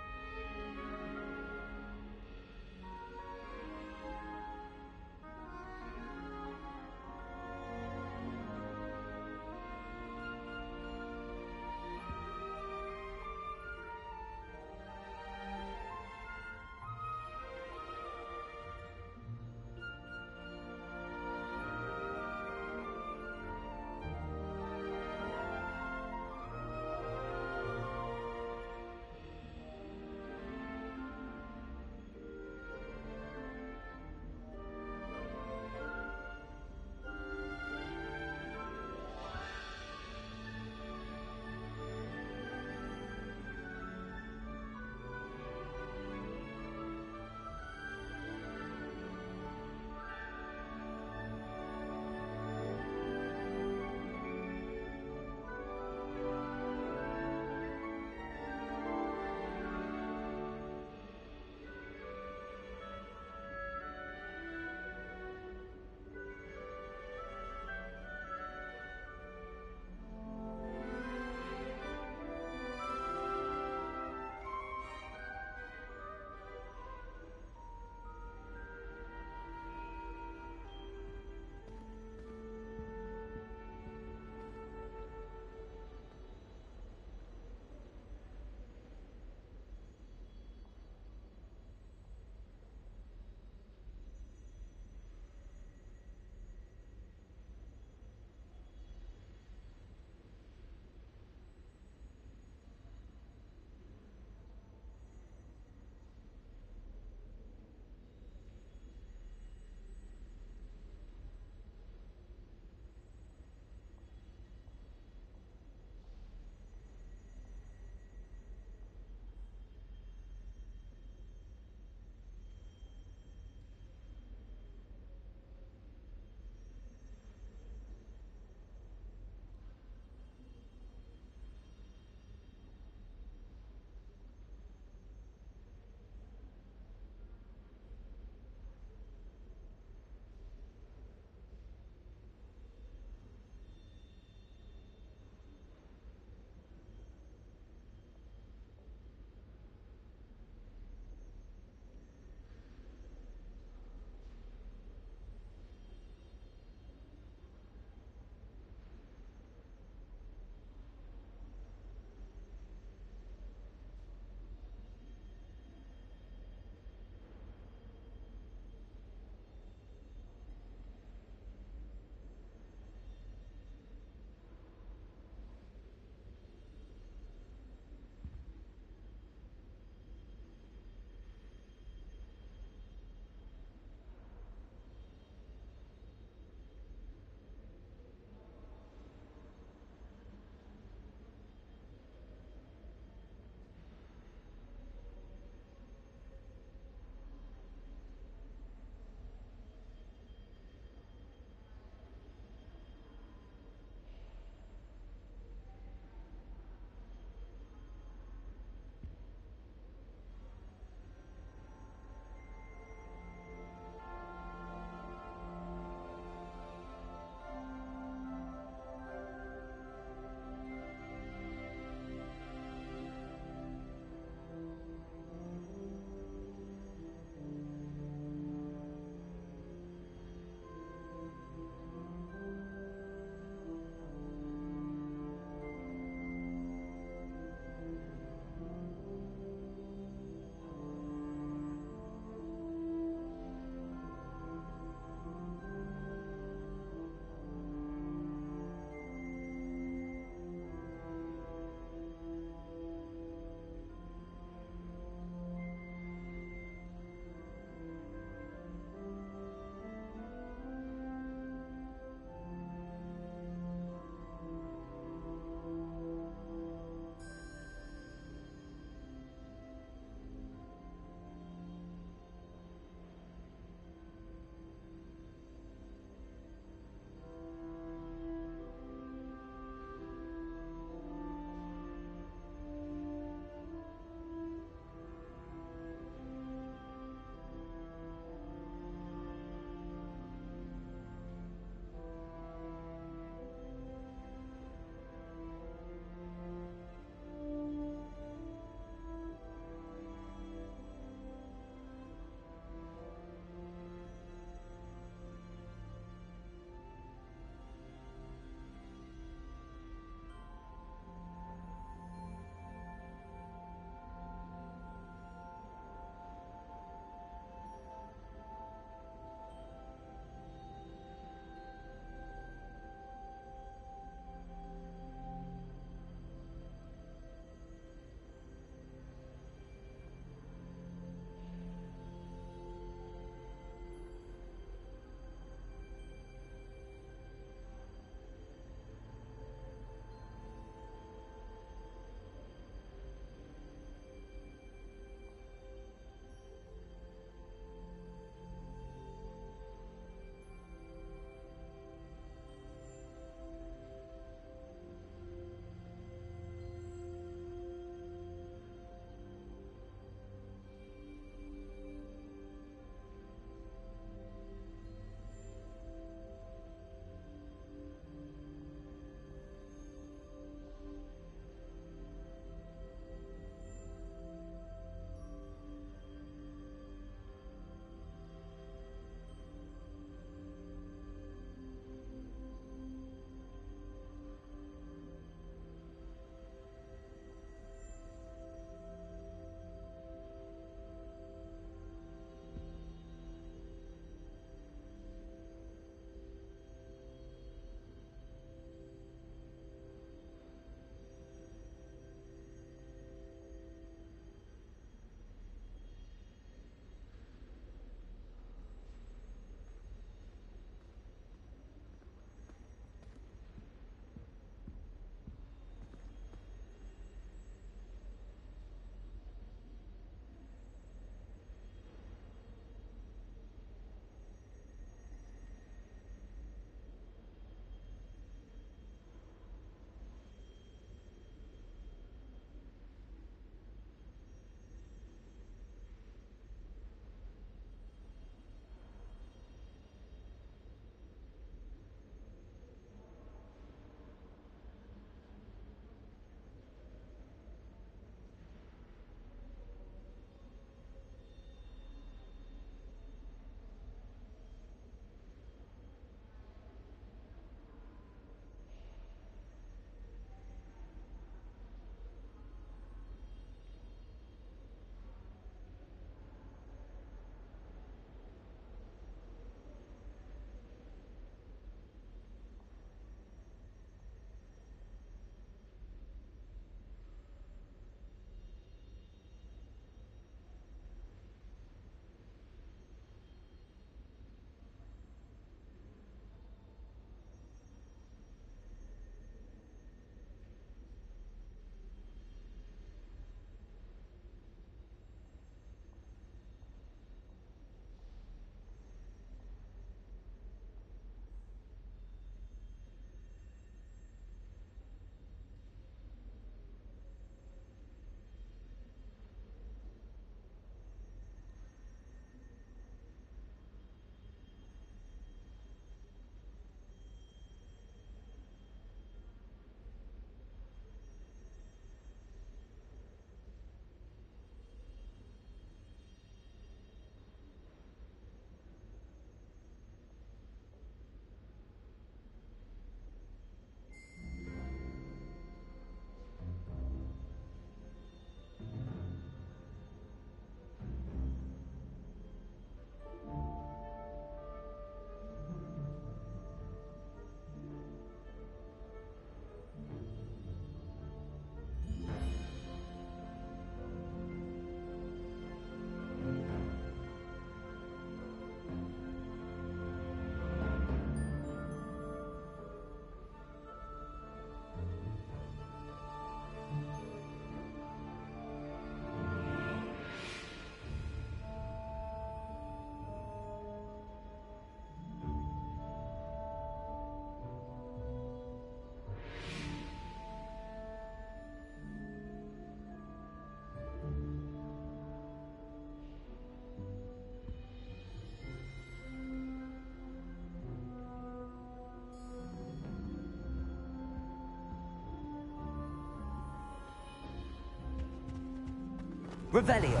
Revelio.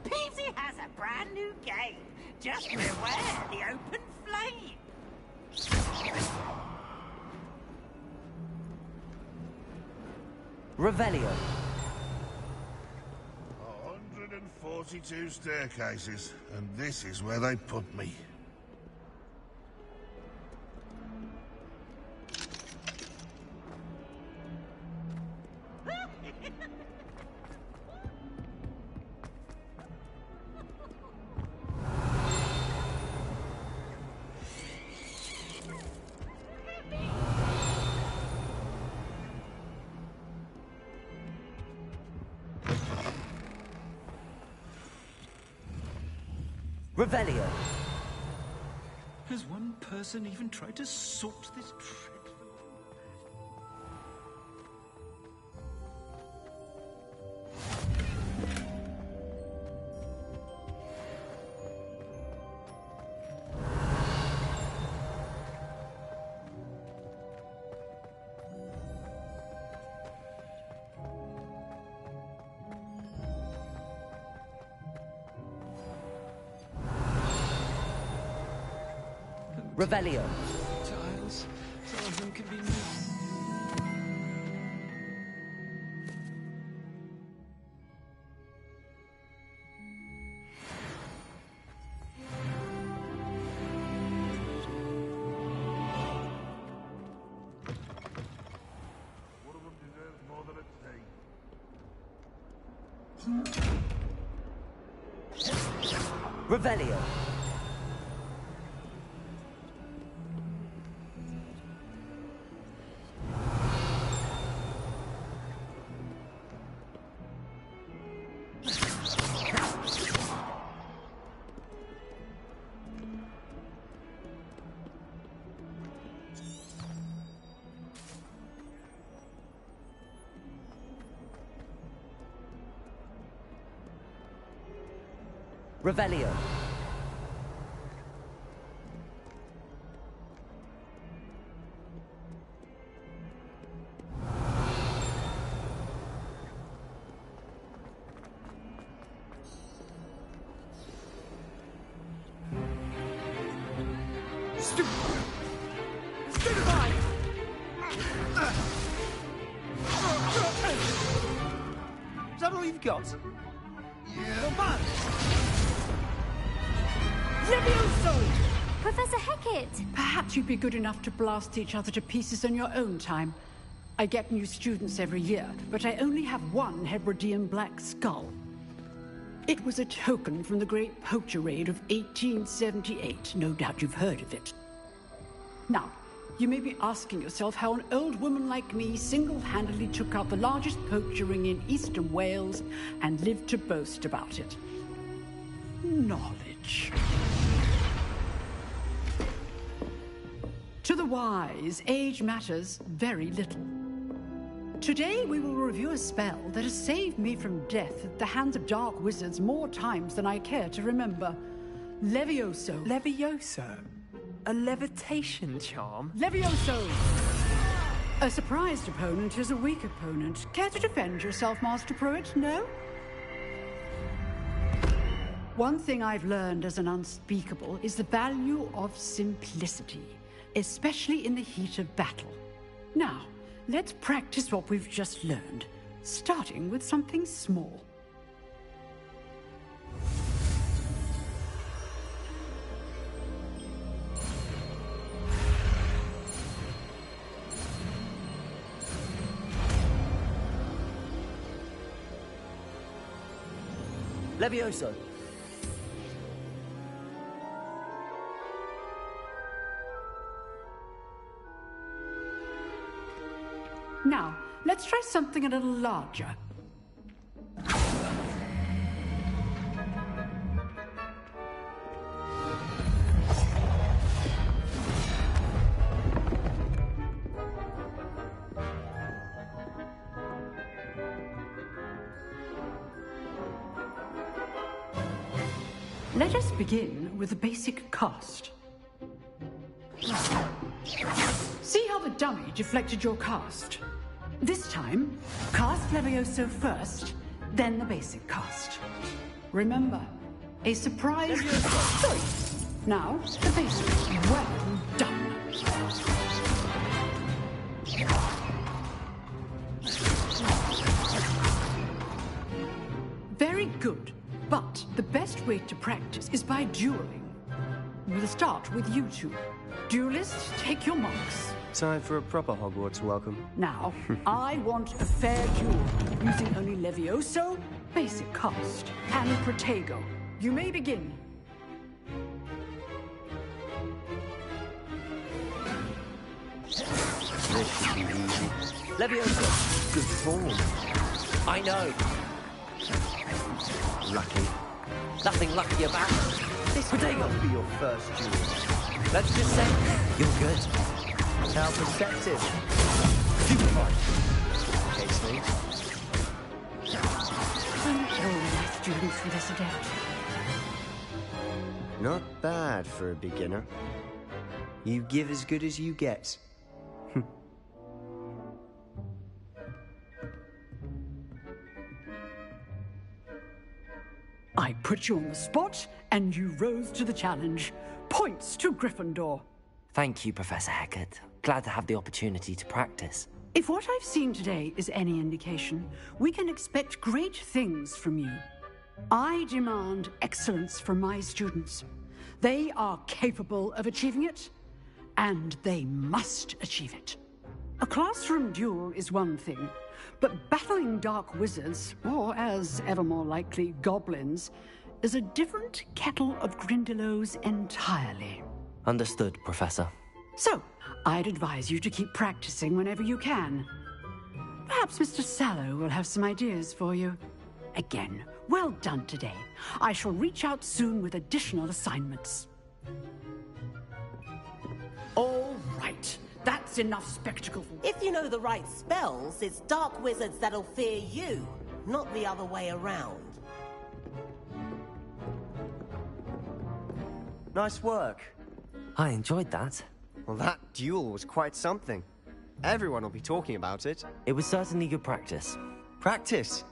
Peasy has a brand new game. Just beware the open flame. Revelio. 142 staircases, and this is where they put me. Revelio. Has one person even tried to sort this trip? Revelio. Tiles. Some of them can be missed. One of them deserves more than a tea. Revelio. Revelio. Is that all you've got? Yeah. Not bad. Levioso! Professor Hecat! Perhaps you'd be good enough to blast each other to pieces on your own time. I get new students every year, but I only have one Hebridean black skull. It was a token from the Great Poacher Raid of 1878. No doubt you've heard of it. Now, you may be asking yourself how an old woman like me single-handedly took out the largest poacher ring in eastern Wales and lived to boast about it. Knowledge. To the wise, age matters very little. Today we will review a spell that has saved me from death at the hands of dark wizards more times than I care to remember. Levioso. Levioso? A levitation charm? Levioso! A surprised opponent is a weak opponent. Care to defend yourself, Master Pruitt? No? One thing I've learned as an unspeakable is the value of simplicity, especially in the heat of battle. Now, let's practice what we've just learned, starting with something small. Levioso. Now, let's try something a little larger. Let us begin with the basic cast. See how the dummy deflected your cast? This time, cast Levioso first, then the basic cast. Remember, a surprise choice. Now, the basic. Well done. Very good, but the best way to practice is by dueling. We'll start with you two. Duelists, take your marks. Time for a proper Hogwarts welcome. Now, I want a fair duel, using only Levioso, basic cast, and Protego. You may begin. This should be easy. Levioso, good form. I know. Lucky. Nothing lucky about it. This will not be your first duel. Let's just say you're good. How perceptive. Stupefy. Case me. Oh, my students for this adept. Not bad for a beginner. You give as good as you get. I put you on the spot, and you rose to the challenge. Points to Gryffindor. Thank you, Professor Hecat. Glad to have the opportunity to practice. If what I've seen today is any indication, we can expect great things from you. I demand excellence from my students. They are capable of achieving it, and they must achieve it. A classroom duel is one thing, but battling dark wizards, or as ever more likely, goblins, is a different kettle of Grindylows entirely. Understood, Professor. So, I'd advise you to keep practicing whenever you can. Perhaps Mr. Sallow will have some ideas for you. Again, well done today. I shall reach out soon with additional assignments. All right. That's enough spectacle. If you know the right spells, it's dark wizards that'll fear you, not the other way around. Nice work. I enjoyed that. Well, that duel was quite something. Everyone will be talking about it. It was certainly good practice. Practice?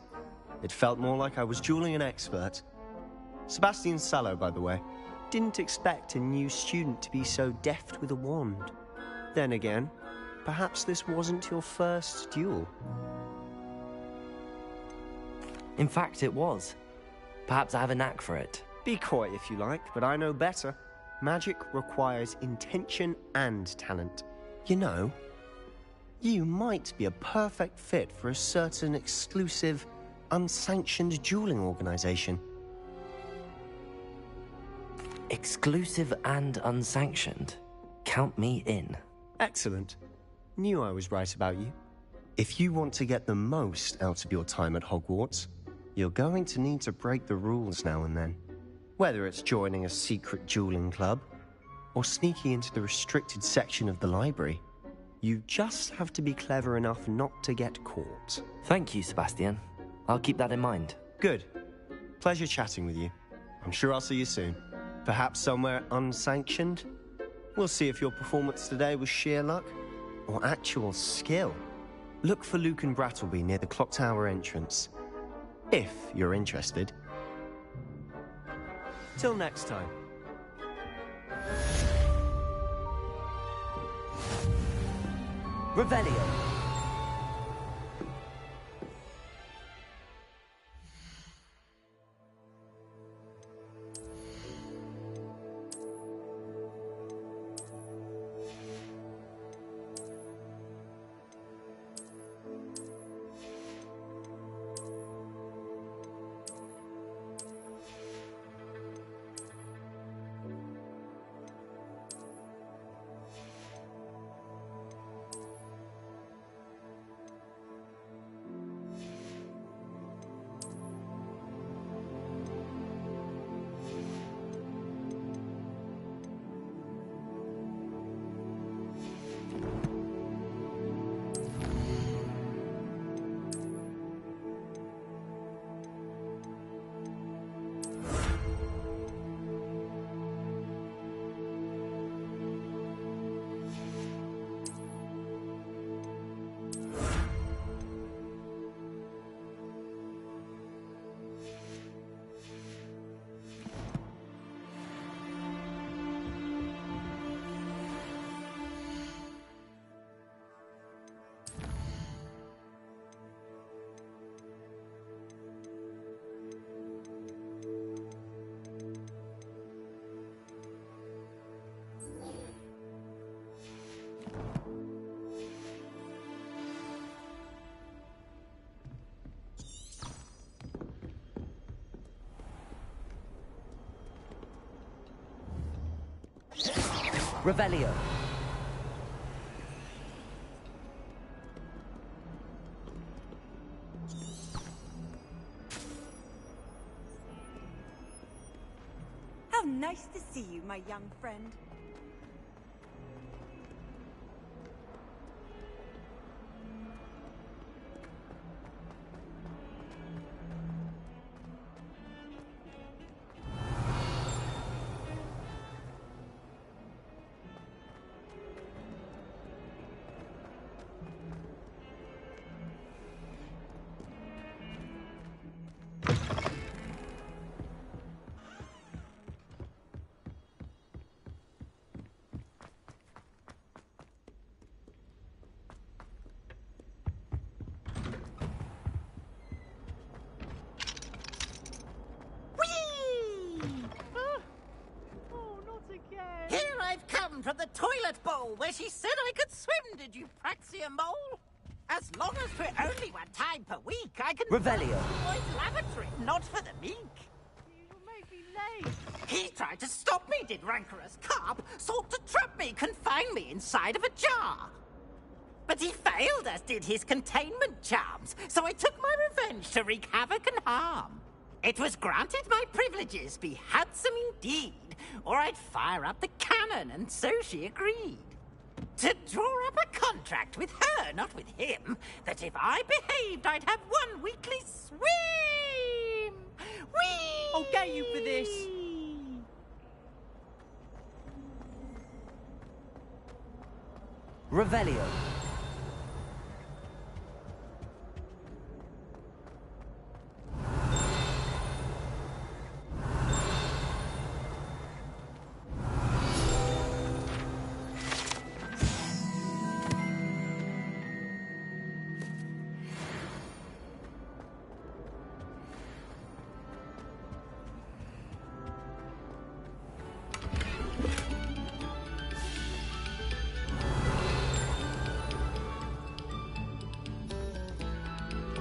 It felt more like I was dueling an expert. Sebastian Sallow, by the way. Didn't expect a new student to be so deft with a wand. Then again, perhaps this wasn't your first duel. In fact, it was. Perhaps I have a knack for it. Be coy if you like, but I know better. Magic requires intention and talent. You know, you might be a perfect fit for a certain exclusive, unsanctioned dueling organization. Exclusive and unsanctioned? Count me in. Excellent. Knew I was right about you. If you want to get the most out of your time at Hogwarts, you're going to need to break the rules now and then. Whether it's joining a secret dueling club, or sneaking into the restricted section of the library, you just have to be clever enough not to get caught. Thank you, Sebastian. I'll keep that in mind. Good. Pleasure chatting with you. I'm sure I'll see you soon. Perhaps somewhere unsanctioned? We'll see if your performance today was sheer luck or actual skill. Look for Luke and Brattleby near the clock tower entrance, if you're interested. Till next time. Revelio. Revelio. How nice to see you, my young friend. Here I've come from the toilet bowl where she said I could swim, did you praxia mole? As long as for only one time per week, I can... Revelio. Boys' lavatory, not for the meek. You make me late. He tried to stop me, did rancorous carp, sought to trap me, confine me inside of a jar. But he failed, as did his containment charms, so I took my revenge to wreak havoc and harm. It was granted my privileges be handsome indeed, or I'd fire up the cannon, and so she agreed. To draw up a contract with her, not with him, that if I behaved, I'd have one weekly swim! Whee! I'll get you for this! Revelio.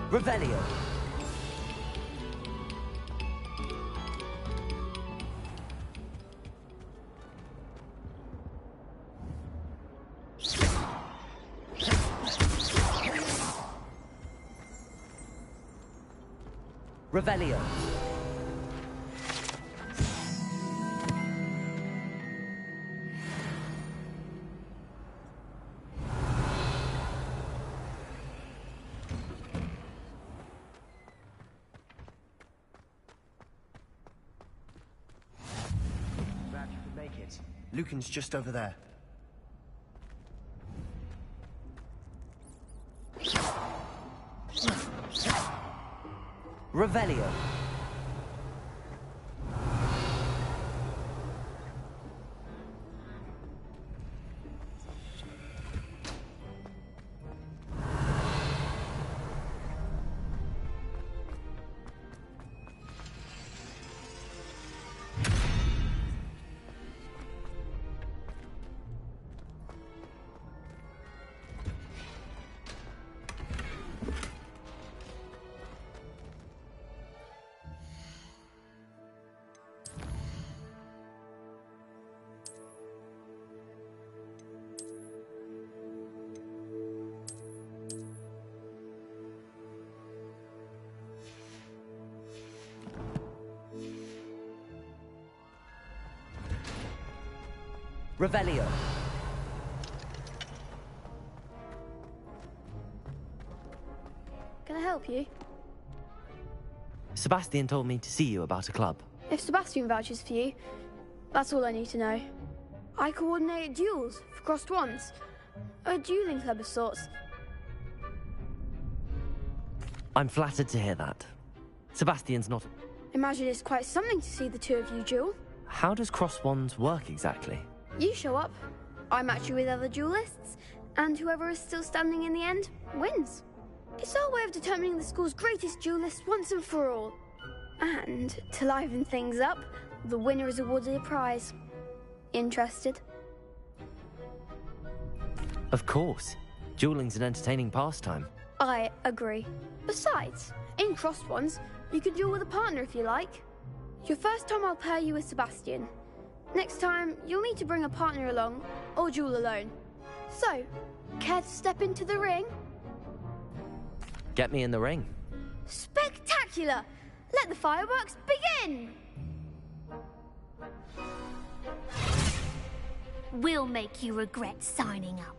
Revelio. Revelio. Glad you could make it. Lucan's just over there. Revelio. Revelio. Can I help you? Sebastian told me to see you about a club. If Sebastian vouches for you, that's all I need to know. I coordinate duels for crossed wands. A dueling club of sorts. I'm flattered to hear that. Sebastian's not... Imagine it's quite something to see the two of you duel. How does cross wands work exactly? You show up, I match you with other duelists, and whoever is still standing in the end wins. It's our way of determining the school's greatest duelist once and for all. And to liven things up, the winner is awarded a prize. Interested? Of course. Dueling's an entertaining pastime. I agree. Besides, in crossed ones, you can duel with a partner if you like. Your first time I'll pair you with Sebastian. Next time, you'll need to bring a partner along, or duel alone. So, care to step into the ring? Get me in the ring. Spectacular! Let the fireworks begin! We'll make you regret signing up.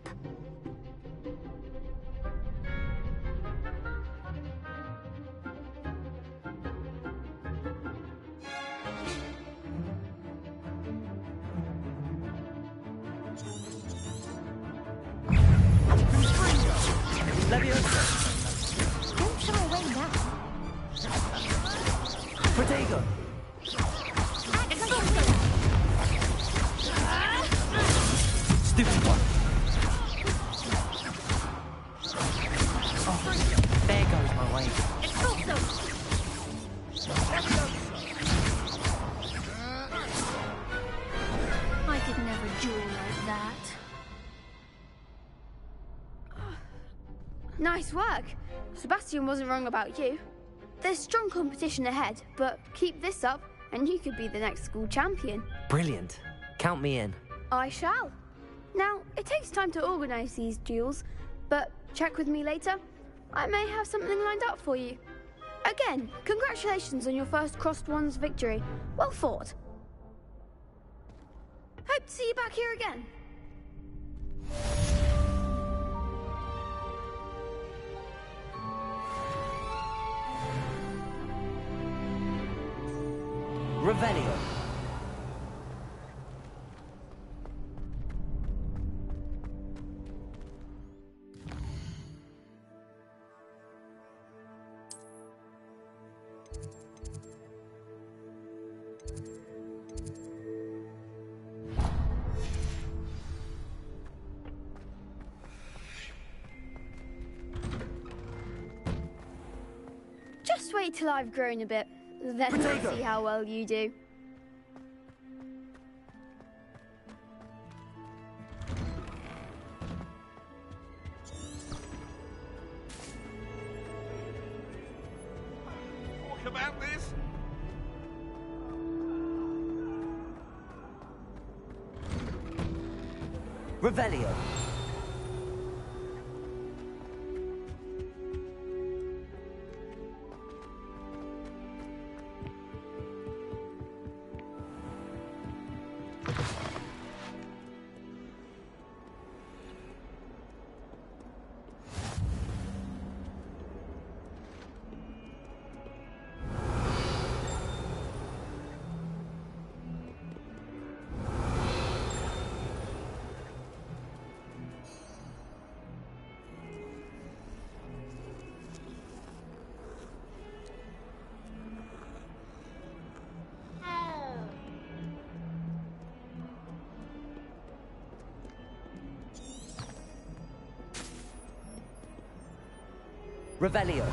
Don't shy away now. Protego! Stupid one. Oh, there goes my way. I could never duel like that. Nice work. Sebastian wasn't wrong about you. There's strong competition ahead, but keep this up and you could be the next school champion. Brilliant. Count me in. I shall. Now, it takes time to organise these duels, but check with me later. I may have something lined up for you. Again, congratulations on your first Crossed Ones victory. Well fought. Hope to see you back here again. Revelio. Just wait till I've grown a bit, then we'll see how well you do. Talk about this? Revelio. Revelio.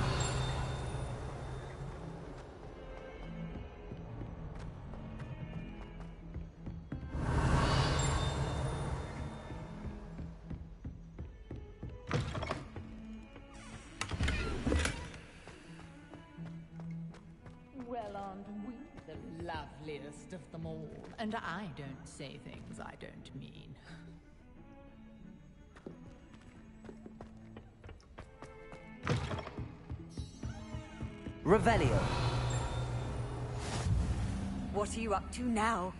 Well, aren't we the loveliest of them all? And I don't say things I don't mean. Revelio. What are you up to now?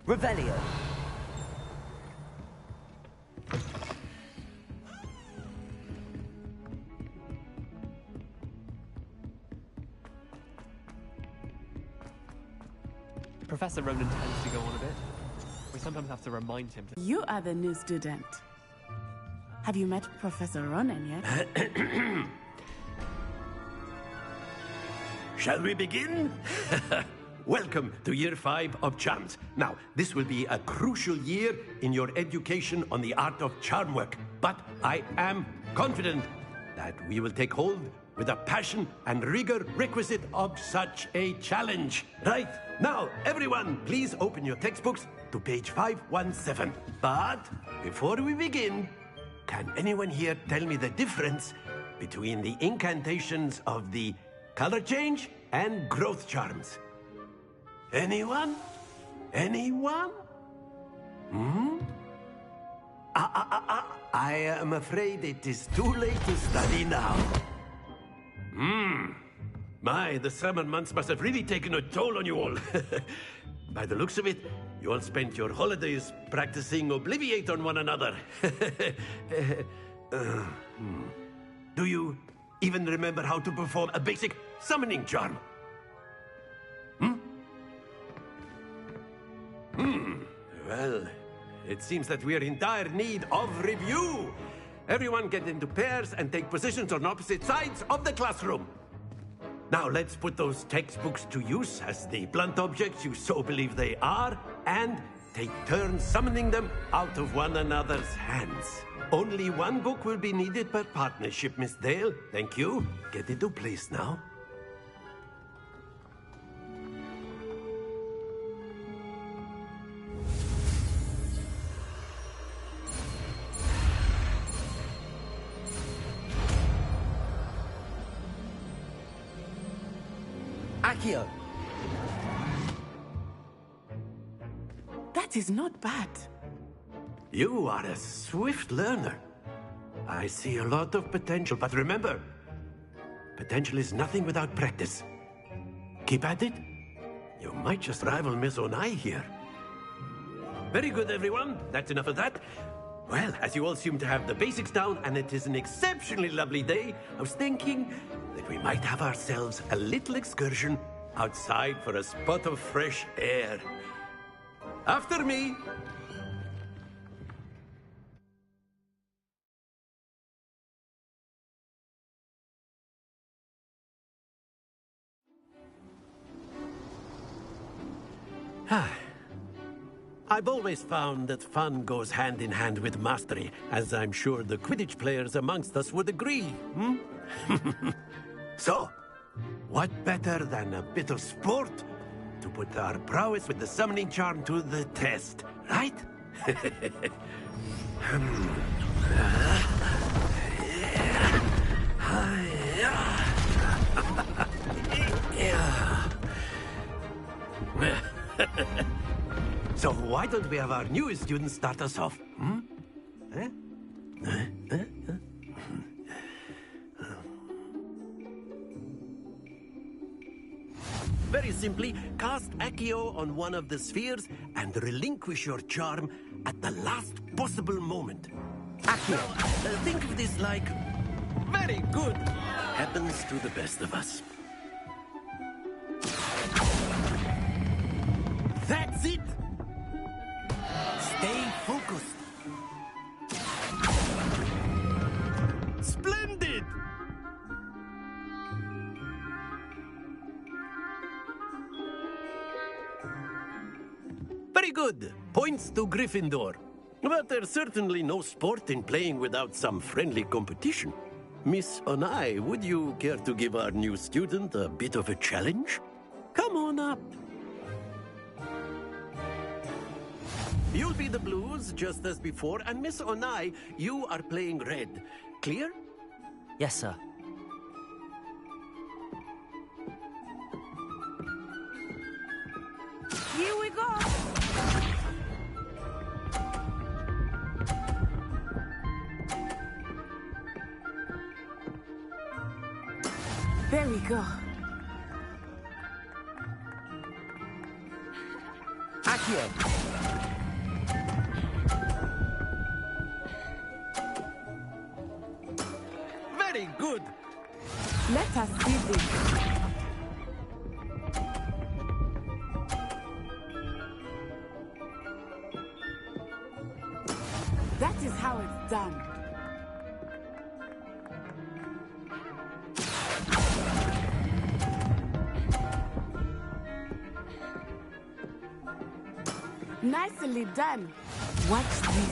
Revelio. Professor Ronan tends to go on a bit. We sometimes have to remind him to... You are the new student. Have you met Professor Ronan yet? Shall we begin? Welcome to Year 5 of Charms. Now, this will be a crucial year in your education on the art of charm work. But I am confident that we will take hold with the passion and rigor requisite of such a challenge. Right, now, everyone, please open your textbooks to page 517. But before we begin, can anyone here tell me the difference between the incantations of the color change and growth charms? Anyone? Anyone? I am afraid it is too late to study now. My, the summer months must have really taken a toll on you all. By the looks of it, you all spent your holidays practicing Obliviate on one another. Do you even remember how to perform a basic summoning charm? Well, it seems that we are in dire need of review. Everyone get into pairs and take positions on opposite sides of the classroom. Now let's put those textbooks to use as the blunt objects you so believe they are, and take turns summoning them out of one another's hands. Only one book will be needed per partnership, Miss Dale. Thank you. Get into place now. Accio! That is not bad. You are a swift learner. I see a lot of potential, but remember, potential is nothing without practice. Keep at it. You might just rival Miss Onai here. Very good, everyone. That's enough of that. Well, as you all seem to have the basics down, and it is an exceptionally lovely day, I was thinking that we might have ourselves a little excursion outside for a spot of fresh air. After me. I've always found that fun goes hand in hand with mastery, as I'm sure the Quidditch players amongst us would agree. So, what better than a bit of sport to put our prowess with the summoning charm to the test, right? So why don't we have our newest student start us off? Very simply, cast Accio on one of the spheres and relinquish your charm at the last possible moment. Accio! Think of this like... Very good! Happens to the best of us. That's it! Stay focused. Splendid! Very good. Points to Gryffindor. But there's certainly no sport in playing without some friendly competition. Miss Onai, would you care to give our new student a bit of a challenge? Come on up. You'll be the blues, just as before, and Miss Onai, you are playing red. Clear? Yes, sir. Here we go! There we go. Accio! Very good. Let us see this. That is how it's done. Nicely done. Watch this.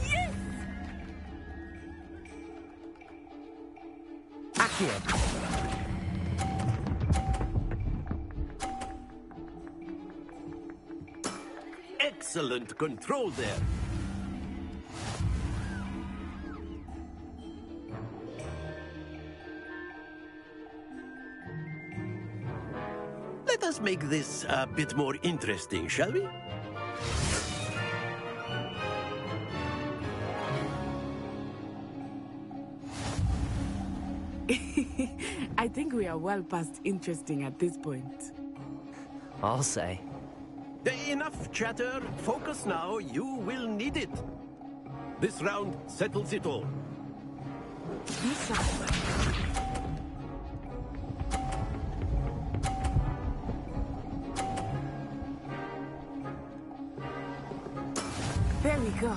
Yes! Accio. Excellent control there. Let us make this a bit more interesting, shall we? I think we are well past interesting at this point. I'll say. Enough chatter. Focus now. You will need it. This round settles it all. There we go.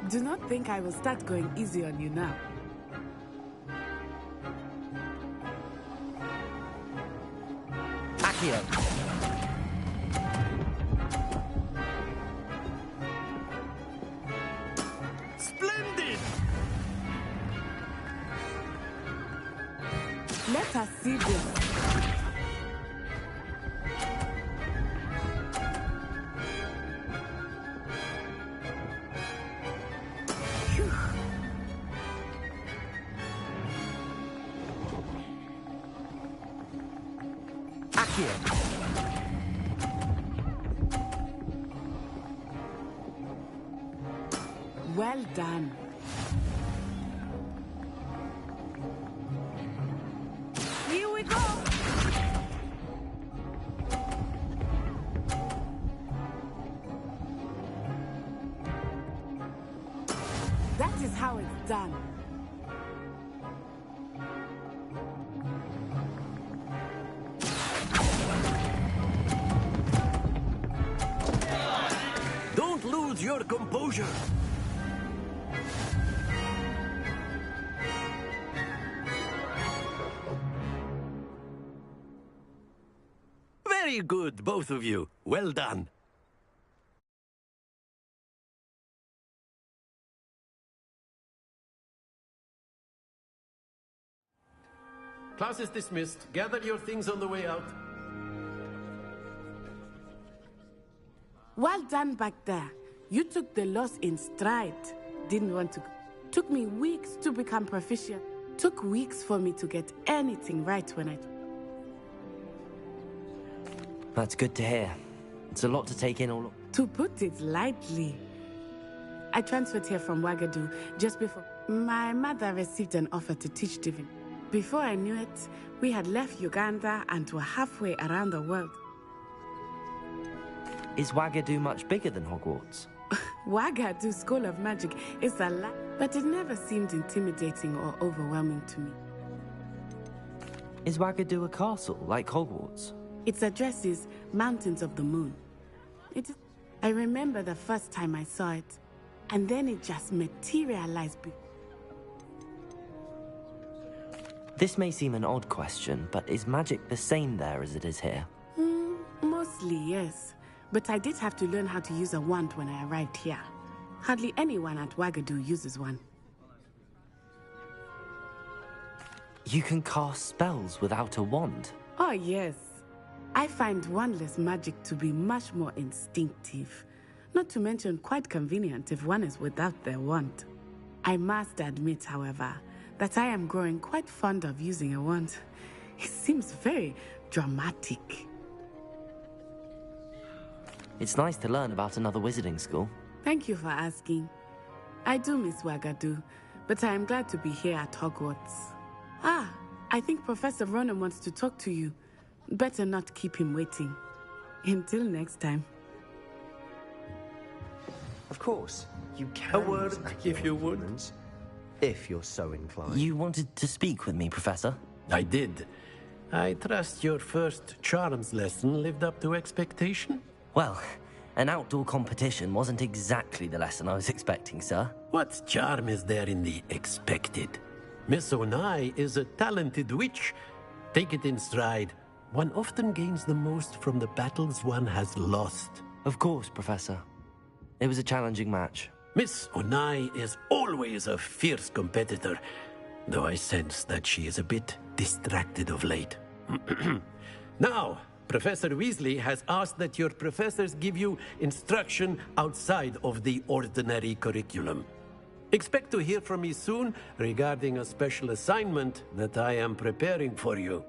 Do not think I will start going easy on you now. Accio. Splendid! Let us see this. Well done. Here we go. That is how it's done. Don't lose your composure. Very good, both of you. Well done. Class is dismissed. Gather your things on the way out. Well done back there. You took the loss in stride. Didn't want to. Took me weeks to become proficient. Took weeks for me to get anything right when I... That's good to hear. It's a lot to take in all... To put it lightly. I transferred here from Wagadu just before... My mother received an offer to teach divinity. Before I knew it, we had left Uganda and were halfway around the world. Is Wagadu much bigger than Hogwarts? Wagadu School of Magic is a lot, but it never seemed intimidating or overwhelming to me. Is Wagadu a castle, like Hogwarts? Its address is Mountains of the Moon. I remember the first time I saw it, and then it just materialized. This may seem an odd question, but is magic the same there as it is here? Mostly, yes. But I did have to learn how to use a wand when I arrived here. Hardly anyone at Wagadu uses one. You can cast spells without a wand? Oh, yes. I find wandless magic to be much more instinctive. Not to mention quite convenient if one is without their wand. I must admit, however, that I am growing quite fond of using a wand. It seems very dramatic. It's nice to learn about another wizarding school. Thank you for asking. I do miss Wagadu, but I am glad to be here at Hogwarts. Ah, I think Professor Ronan wants to talk to you. Better not keep him waiting. Until next time. Of course, you can. A word, if you would. If you're so inclined. You wanted to speak with me, Professor? I did. I trust your first charms lesson lived up to expectation? Well, an outdoor competition wasn't exactly the lesson I was expecting, sir. What charm is there in the expected? Miss Onai is a talented witch. Take it in stride. One often gains the most from the battles one has lost. Of course, Professor. It was a challenging match. Miss Onai is always a fierce competitor, though I sense that she is a bit distracted of late. Now, Professor Weasley has asked that your professors give you instruction outside of the ordinary curriculum. Expect to hear from me soon regarding a special assignment that I am preparing for you.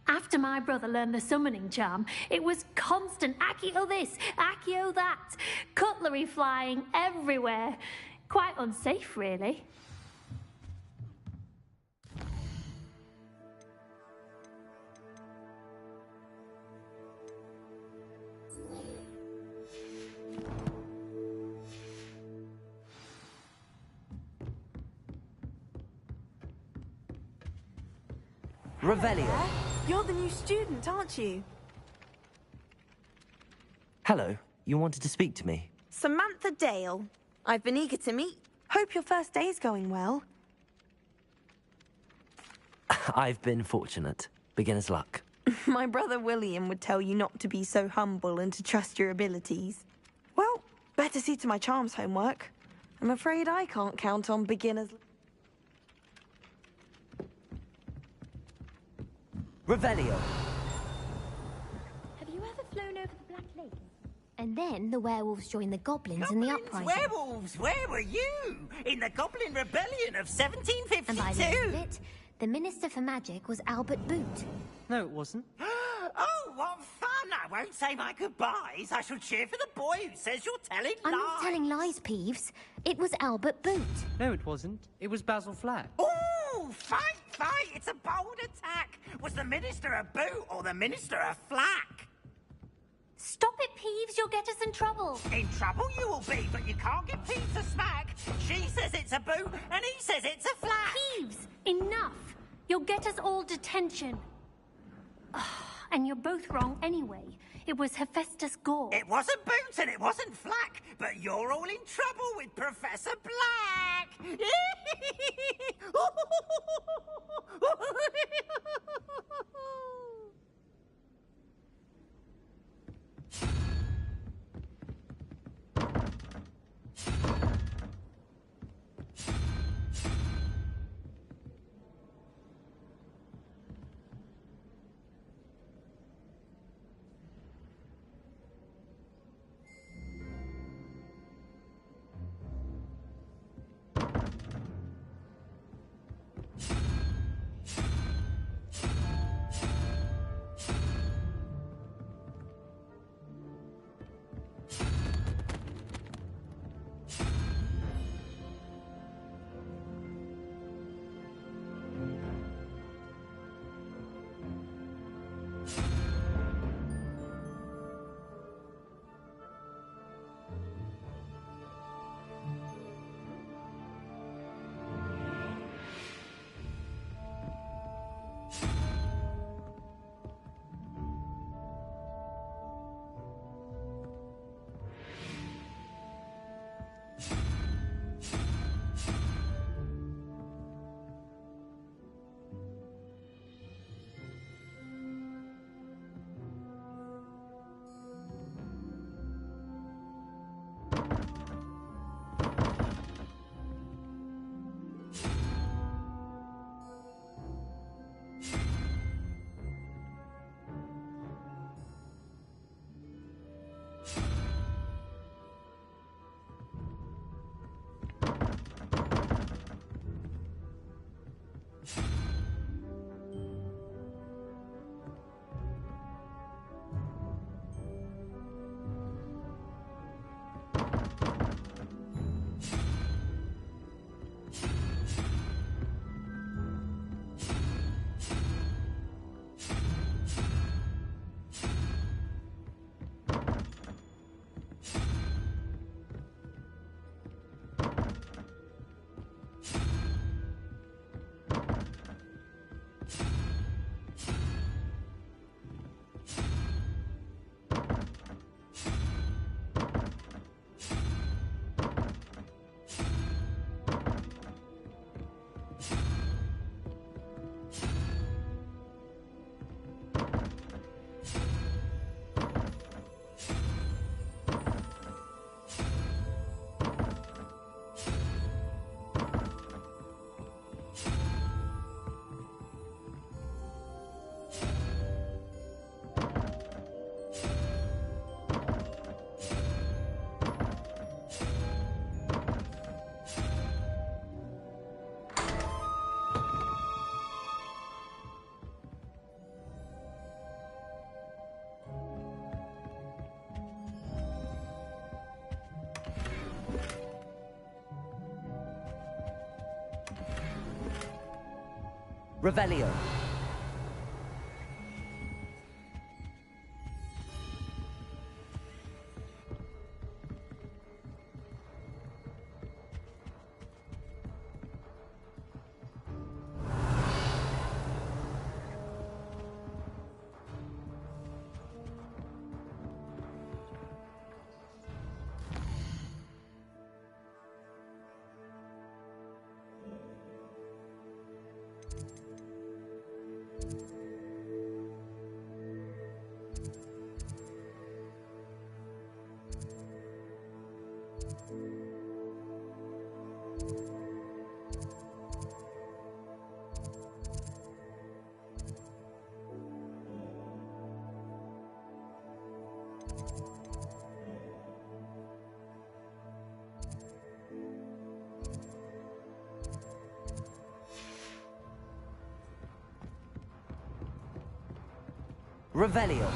After my brother learned the summoning charm, it was constant Accio this, Accio that, cutlery flying everywhere. Quite unsafe, really. Revelio. You're the new student, aren't you? Hello, you wanted to speak to me? Samantha Dale. I've been eager to meet. Hope your first day's going well. I've been fortunate. Beginner's luck. My brother William would tell you not to be so humble and to trust your abilities. Well, better see to my charms homework. I'm afraid I can't count on beginners. Revelio. Have you ever flown over the Black Lake? And then the werewolves joined the goblins in the uprising. Werewolves, where were you? In the Goblin Rebellion of 1752? And by the end of it, the Minister for Magic was Albert Boot. No, it wasn't. Oh, what fun! I won't say my goodbyes. I shall cheer for the boy who says you're telling lies. I'm not telling lies, Peeves. It was Albert Boot. No, it wasn't. It was Basil Flack. Oh, fight! It's a bold attack. Was the Minister a boot or the Minister a flack? Stop it, Peeves. You'll get us in trouble. In trouble you will be, but you can't get Peeves to smack. She says it's a boot, and he says it's a flack. Peeves, enough. You'll get us all detention. And you're both wrong anyway. It was Hephaestus Gore. It wasn't Boots and it wasn't Flack, but you're all in trouble with Professor Black. Revelio. Revelio.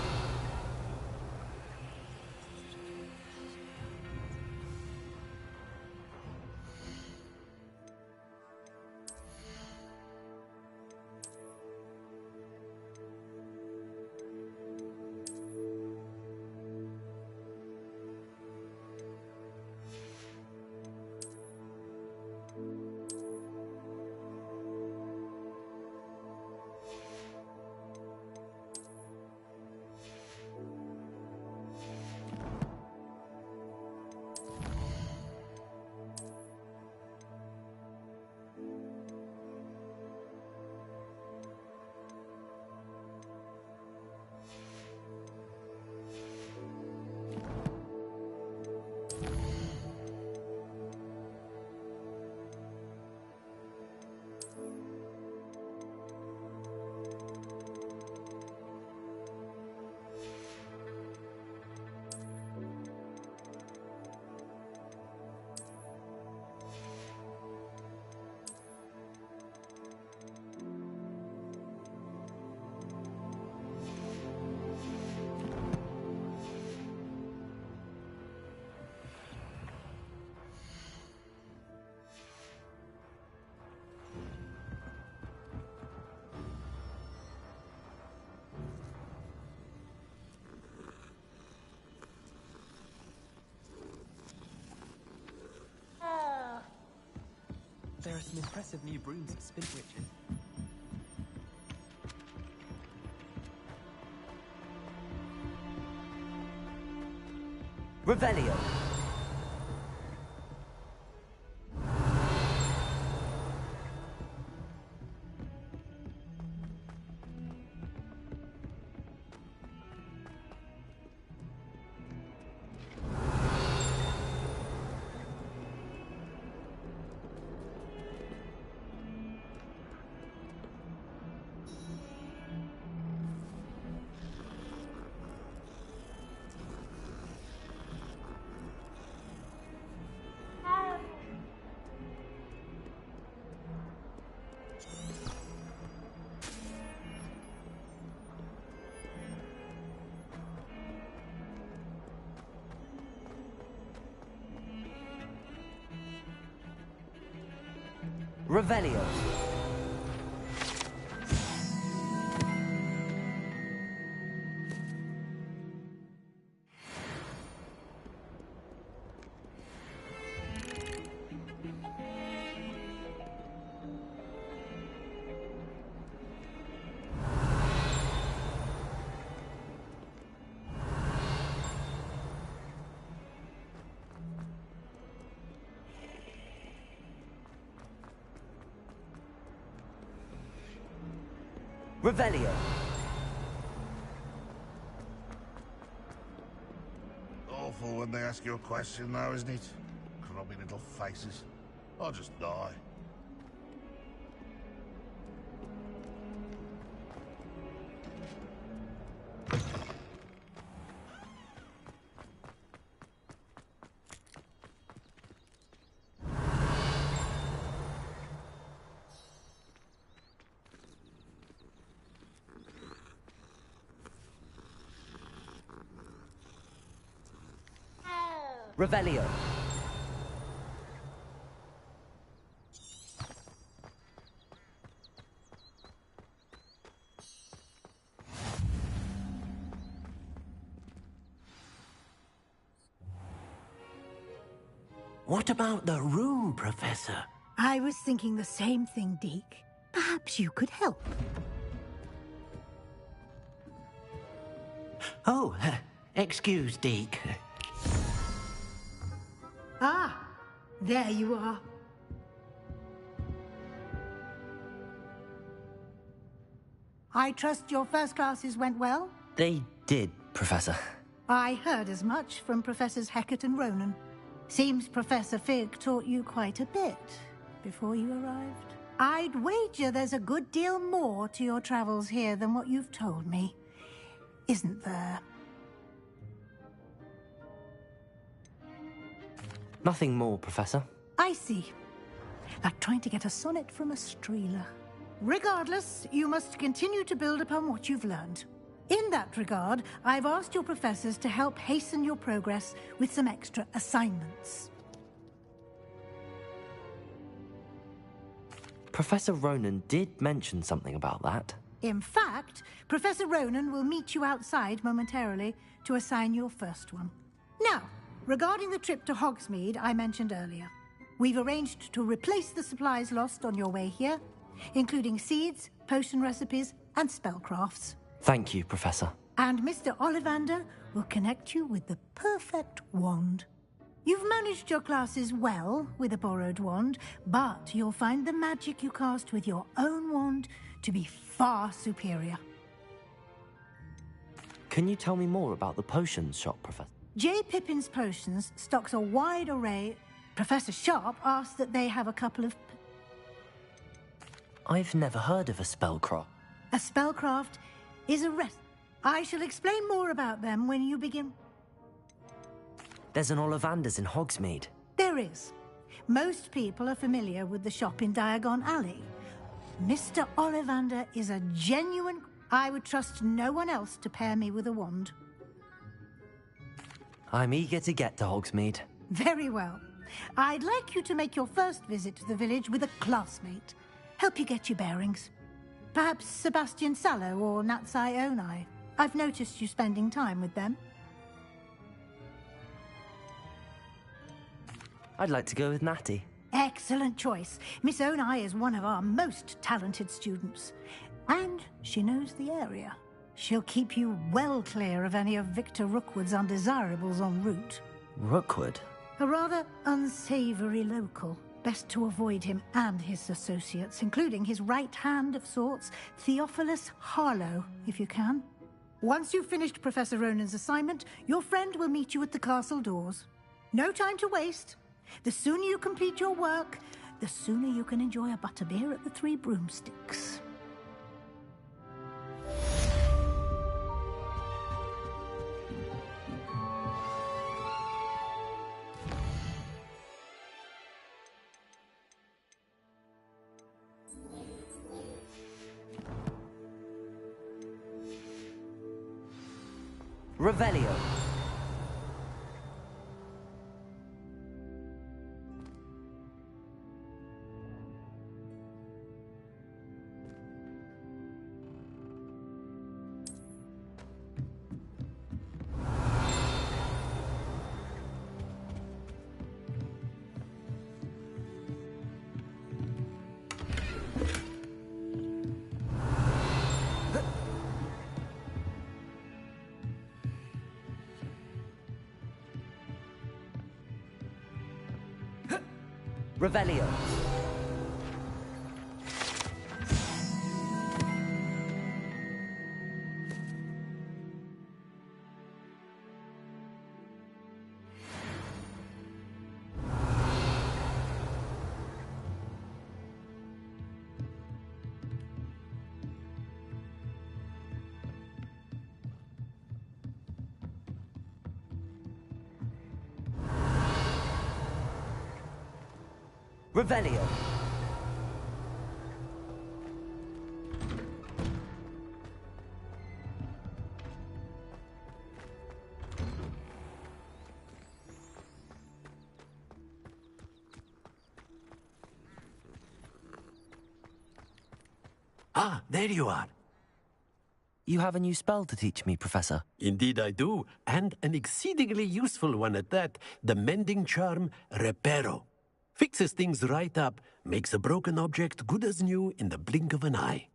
There are some impressive new brooms at Spintwitches. Revelio. Revelio. Revelio. Awful when they ask you a question now, isn't it? Grubby little faces. I'll just die. Revelio. What about the room, Professor? I was thinking the same thing, Deke. Perhaps you could help. Oh, excuse, Deke. Ah, there you are. I trust your first classes went well? They did, Professor. I heard as much from Professors Hecat and Ronan. Seems Professor Fig taught you quite a bit before you arrived. I'd wager there's a good deal more to your travels here than what you've told me. Isn't there? Nothing more, Professor. I see. Like trying to get a sonnet from a streeler. Regardless, you must continue to build upon what you've learned. In that regard, I've asked your professors to help hasten your progress with some extra assignments. Professor Ronan did mention something about that. In fact, Professor Ronan will meet you outside momentarily to assign your first one. Now, regarding the trip to Hogsmeade I mentioned earlier, we've arranged to replace the supplies lost on your way here, including seeds, potion recipes, and spellcrafts. Thank you, Professor. And Mr. Ollivander will connect you with the perfect wand. You've managed your classes well with a borrowed wand, but you'll find the magic you cast with your own wand to be far superior. Can you tell me more about the potions shop, Professor? J. Pippin's Potions stocks a wide array. Professor Sharp asked that they have a couple of... I've never heard of a spellcraft. A spellcraft is a rest. I shall explain more about them when you begin. There's an Ollivander's in Hogsmeade. There is. Most people are familiar with the shop in Diagon Alley. Mr. Ollivander is a genuine... I would trust no one else to pair me with a wand. I'm eager to get to Hogsmeade. Very well. I'd like you to make your first visit to the village with a classmate. Help you get your bearings. Perhaps Sebastian Sallow or Natsai Onai. I've noticed you spending time with them. I'd like to go with Natty. Excellent choice. Miss Onai is one of our most talented students. And she knows the area. She'll keep you well clear of any of Victor Rookwood's undesirables en route. Rookwood? A rather unsavory local. Best to avoid him and his associates, including his right hand of sorts, Theophilus Harlow, if you can. Once you've finished Professor Ronan's assignment, your friend will meet you at the castle doors. No time to waste. The sooner you complete your work, the sooner you can enjoy a butterbeer at the Three Broomsticks. Revelio. Revelio. Revelio. Ah, there you are. You have a new spell to teach me, Professor. Indeed I do, and an exceedingly useful one at that. The mending charm, Reparo. Fixes things right up, makes a broken object good as new in the blink of an eye.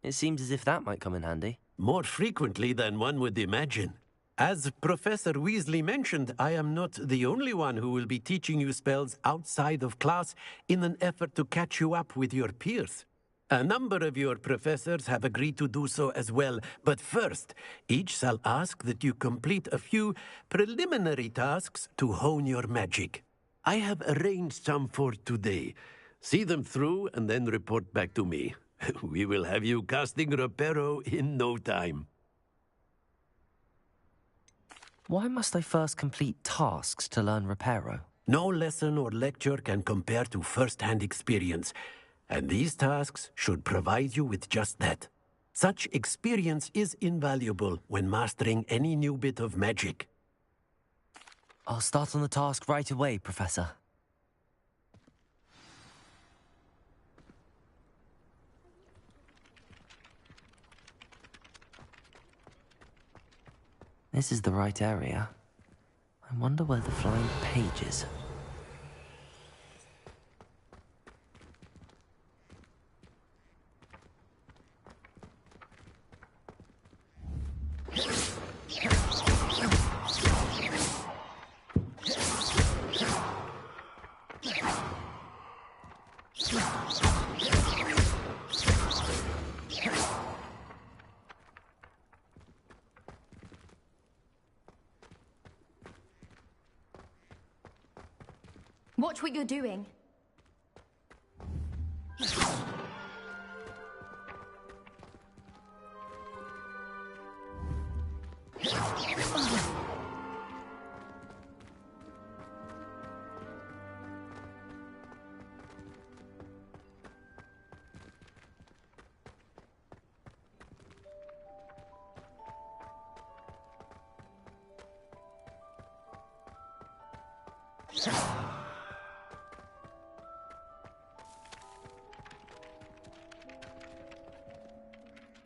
It seems as if that might come in handy. More frequently than one would imagine. As Professor Weasley mentioned, I am not the only one who will be teaching you spells outside of class in an effort to catch you up with your peers. A number of your professors have agreed to do so as well, but first, each shall ask that you complete a few preliminary tasks to hone your magic. I have arranged some for today. See them through and then report back to me. We will have you casting Reparo in no time. Why must I first complete tasks to learn Reparo? No lesson or lecture can compare to first-hand experience, and these tasks should provide you with just that. Such experience is invaluable when mastering any new bit of magic. I'll start on the task right away, Professor. This is the right area. I wonder where the flying page is. Watch what you're doing.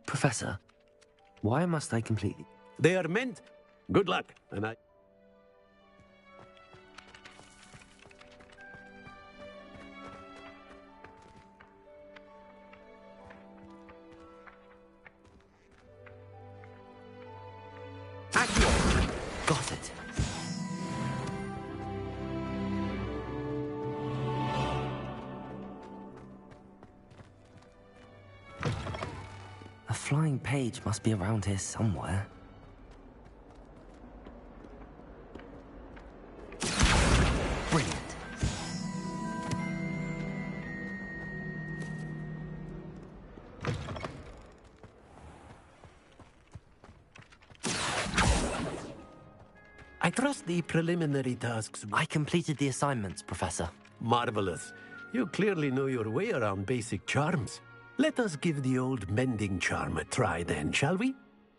Professor, why must I complete... They are meant. Good luck, and I... Got it. A flying page must be around here somewhere. Brilliant. I trust the preliminary tasks... I completed the assignments, Professor. Marvelous. You clearly know your way around basic charms. Let us give the old mending charm a try then, shall we?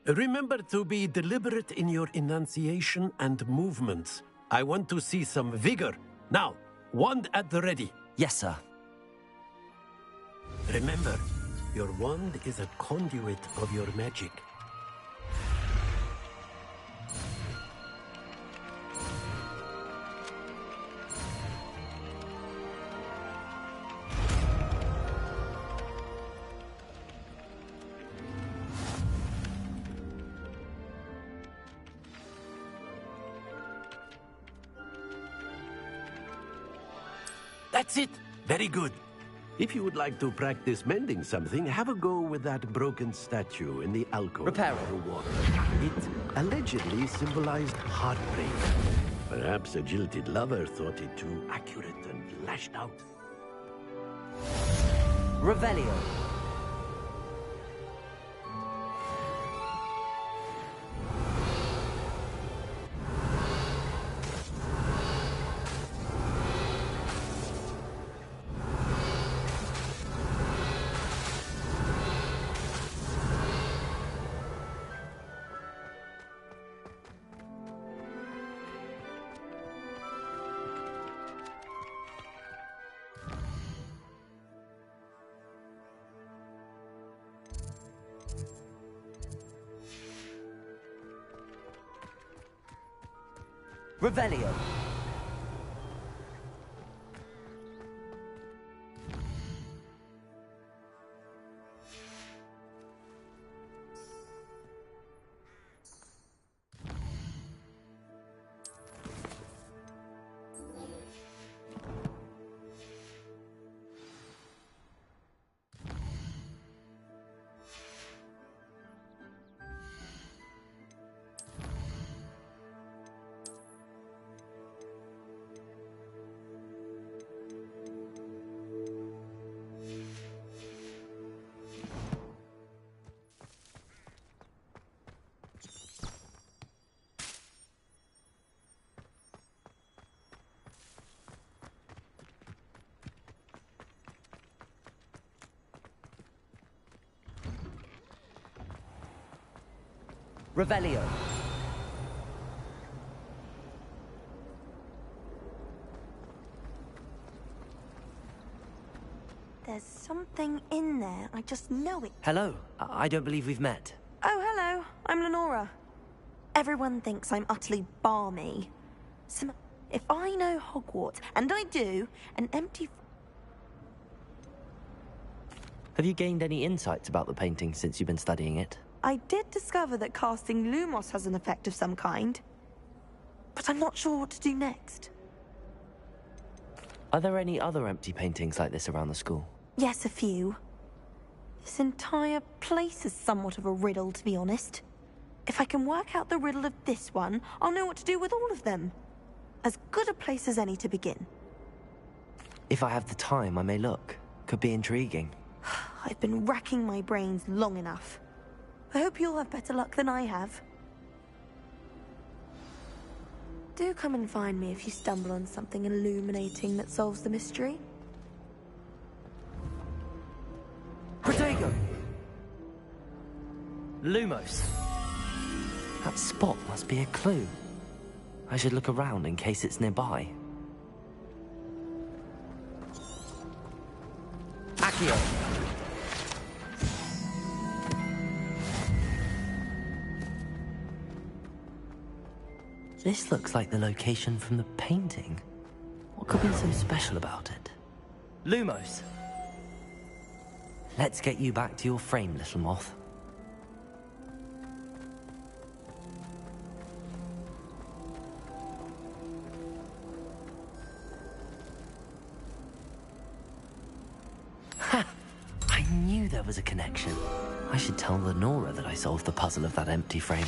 Remember to be deliberate in your enunciation and movements. I want to see some vigor. Now, wand at the ready. Yes, sir. Remember, your wand is a conduit of your magic. That's it. Very good. If you would like to practice mending something, have a go with that broken statue in the alcove. Repair by the water. It allegedly symbolized heartbreak. Perhaps a jilted lover thought it too accurate and lashed out. Revelio. Revelio. Revelio. There's something in there. I just know it. Hello. I don't believe we've met. Oh, hello. I'm Lenora. Everyone thinks I'm utterly balmy. If I know Hogwarts, and I do, an empty... Have you gained any insights about the painting since you've been studying it? I did discover that casting Lumos has an effect of some kind. But I'm not sure what to do next. Are there any other empty paintings like this around the school? Yes, a few. This entire place is somewhat of a riddle, to be honest. If I can work out the riddle of this one, I'll know what to do with all of them. As good a place as any to begin. If I have the time, I may look. Could be intriguing. I've been racking my brains long enough. I hope you'll have better luck than I have. Do come and find me if you stumble on something illuminating that solves the mystery. Protego! Lumos. That spot must be a clue. I should look around in case it's nearby. Accio. This looks like the location from the painting. What could be so special about it? Lumos! Let's get you back to your frame, little moth. Ha! I knew there was a connection. I should tell Lenora that I solved the puzzle of that empty frame.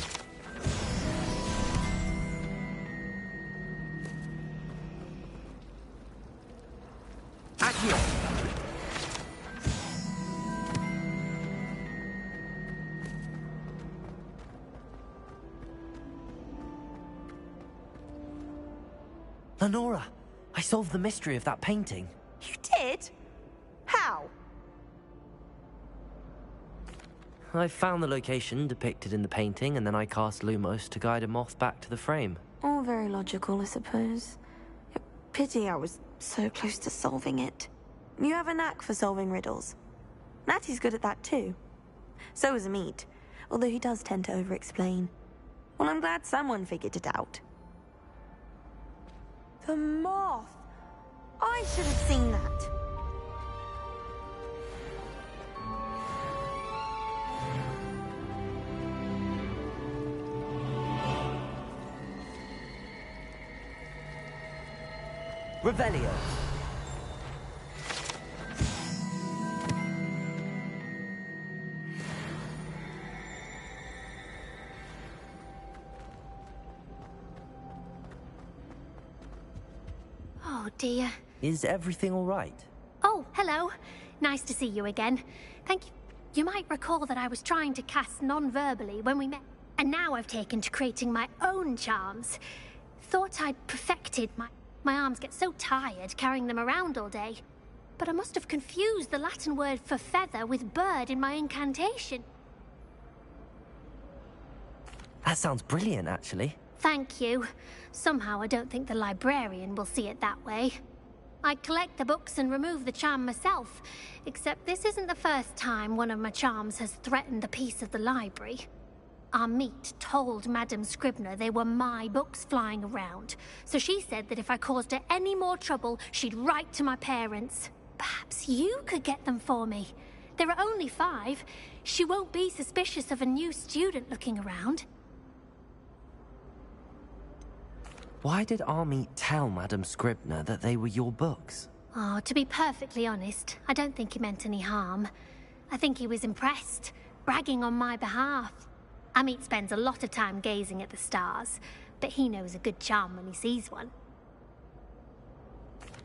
Lenora, I solved the mystery of that painting. You did? How? I found the location depicted in the painting, and then I cast Lumos to guide a moth back to the frame. All very logical, I suppose. Pity I was so close to solving it. You have a knack for solving riddles. Natty's good at that too. So is Amit, although he does tend to over-explain. Well, I'm glad someone figured it out. The moth! I should have seen that. Revelio. Oh dear. Is everything all right? Oh, hello. Nice to see you again. Thank you. You might recall that I was trying to cast non-verbally when we met, and now I've taken to creating my own charms. Thought I'd perfected my arms get so tired carrying them around all day. But I must have confused the Latin word for feather with bird in my incantation. That sounds brilliant, actually. Thank you. Somehow I don't think the librarian will see it that way. I'd collect the books and remove the charm myself, except this isn't the first time one of my charms has threatened the peace of the library. Amit told Madame Scribner they were my books flying around, so she said that if I caused her any more trouble, she'd write to my parents. Perhaps you could get them for me. There are only 5. She won't be suspicious of a new student looking around. Why did Amit tell Madame Scribner that they were your books? Oh, to be perfectly honest, I don't think he meant any harm. I think he was impressed, bragging on my behalf. Amit spends a lot of time gazing at the stars, but he knows a good charm when he sees one.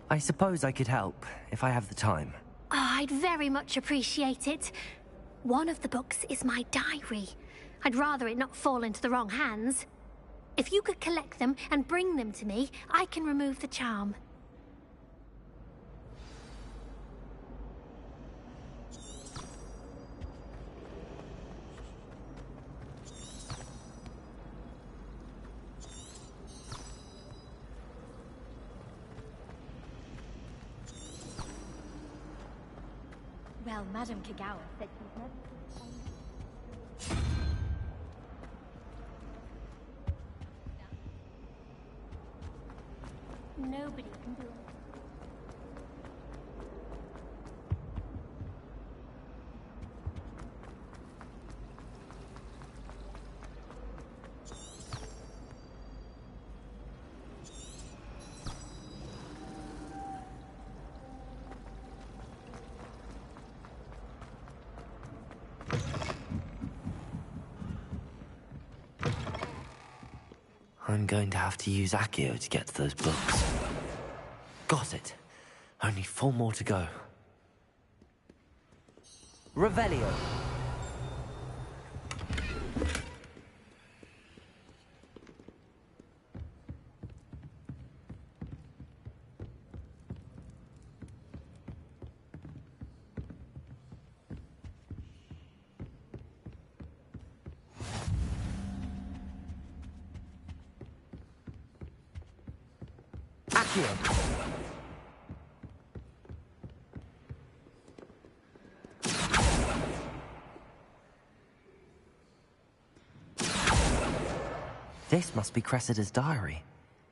I suppose I could help, if I have the time. Oh, I'd very much appreciate it. One of the books is my diary. I'd rather it not fall into the wrong hands. If you could collect them and bring them to me, I can remove the charm. Well, Madame Kagawa said she's never... Nobody can do it. I'm going to have to use Accio to get to those books. Got it. Only 4 more to go. Revelio. Accio. This must be Cressida's diary.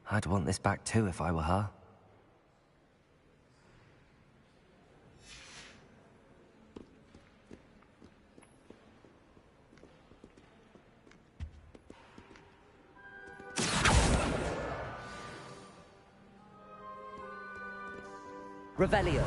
I'd want this back too if I were her. Revelio.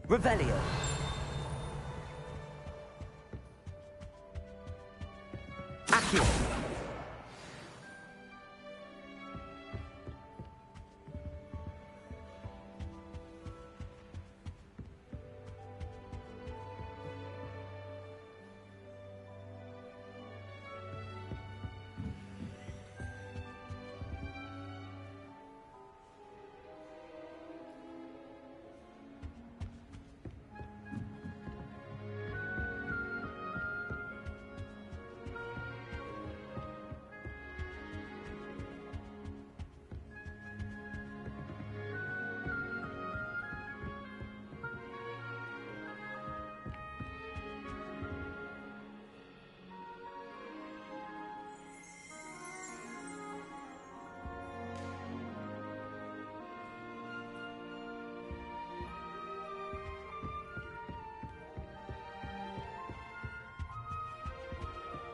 Revelio. Accio.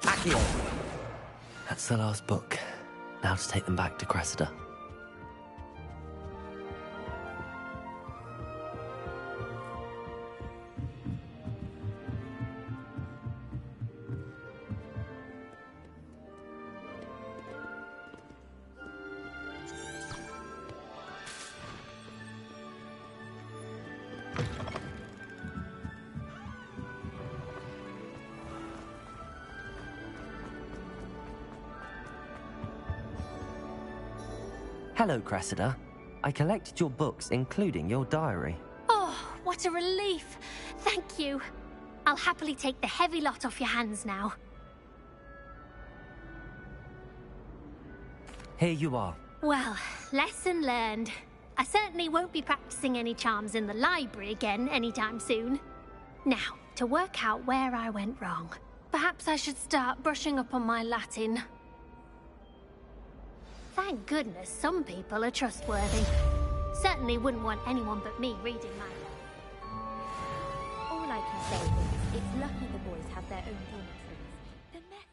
Accio. That's the last book. Now to take them back to Cressida. Hello, Cressida. I collected your books, including your diary. Oh, what a relief. Thank you. I'll happily take the heavy lot off your hands now. Here you are. Well, lesson learned. I certainly won't be practicing any charms in the library again anytime soon. Now, to work out where I went wrong. Perhaps I should start brushing up on my Latin. Thank goodness some people are trustworthy. Certainly wouldn't want anyone but me reading my... All I can say is, it's lucky the boys have their own dormitories. The mess...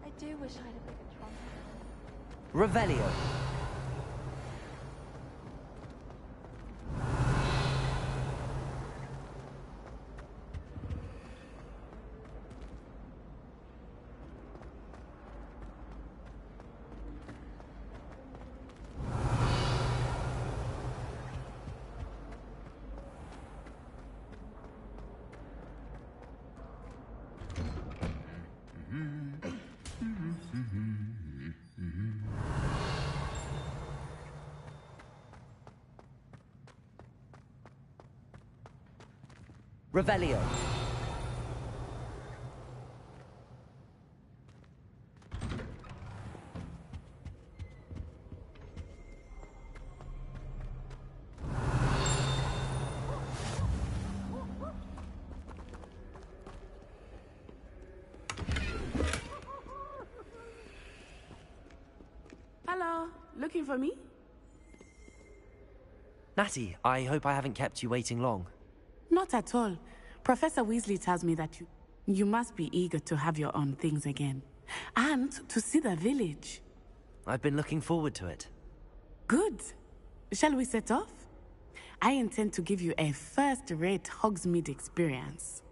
I do wish I had a bigger trunk. Revelio. Revelio. Hello, looking for me? Natty, I hope I haven't kept you waiting long. Not at all. Professor Weasley tells me that you must be eager to have your own things again. And to see the village. I've been looking forward to it. Good. Shall we set off? I intend to give you a first-rate Hogsmeade experience.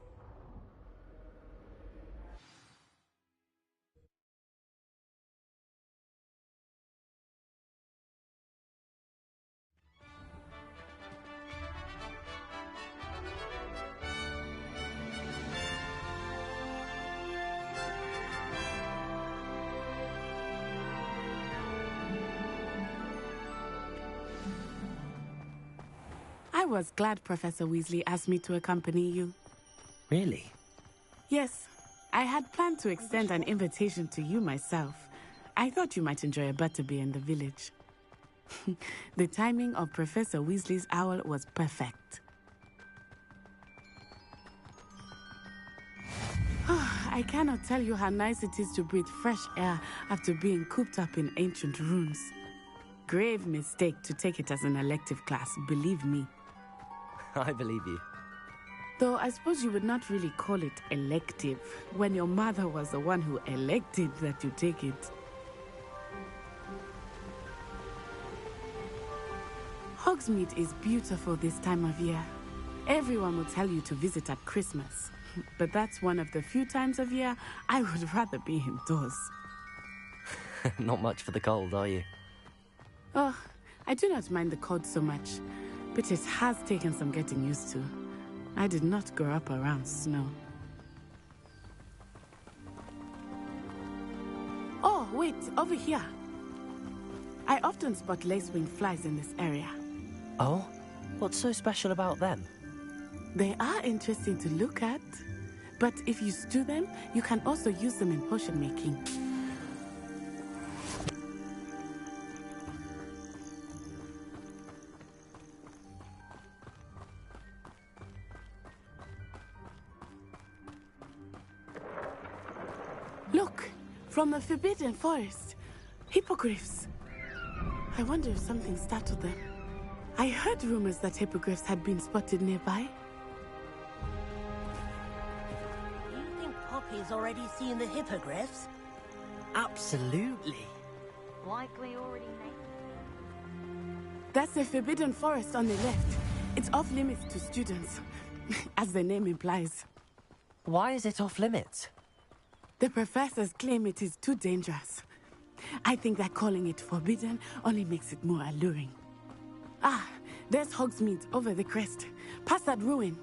was glad Professor Weasley asked me to accompany you. Really? Yes, I had planned to extend an invitation to you myself. I thought you might enjoy a butterbeer in the village. The timing of Professor Weasley's owl was perfect. I cannot tell you how nice it is to breathe fresh air after being cooped up in ancient ruins. Grave mistake to take it as an elective class, believe me. I believe you. Though I suppose you would not really call it elective when your mother was the one who elected that you take it. Hogsmeade is beautiful this time of year. Everyone will tell you to visit at Christmas. But that's one of the few times of year I would rather be indoors. Not much for the cold, are you? Oh, I do not mind the cold so much, but it has taken some getting used to. I did not grow up around snow. Oh, wait, over here. I often spot lacewing flies in this area. Oh? What's so special about them? They are interesting to look at, but if you stew them, you can also use them in potion making. Look, from the Forbidden Forest, hippogriffs. I wonder if something startled them. I heard rumors that hippogriffs had been spotted nearby. Do you think Poppy's already seen the hippogriffs? Absolutely. Likely already made. That's the Forbidden Forest on the left. It's off limits to students, as the name implies. Why is it off limits? The professors claim it is too dangerous. I think that calling it forbidden only makes it more alluring. Ah, there's Hogsmeade over the crest, past that ruin.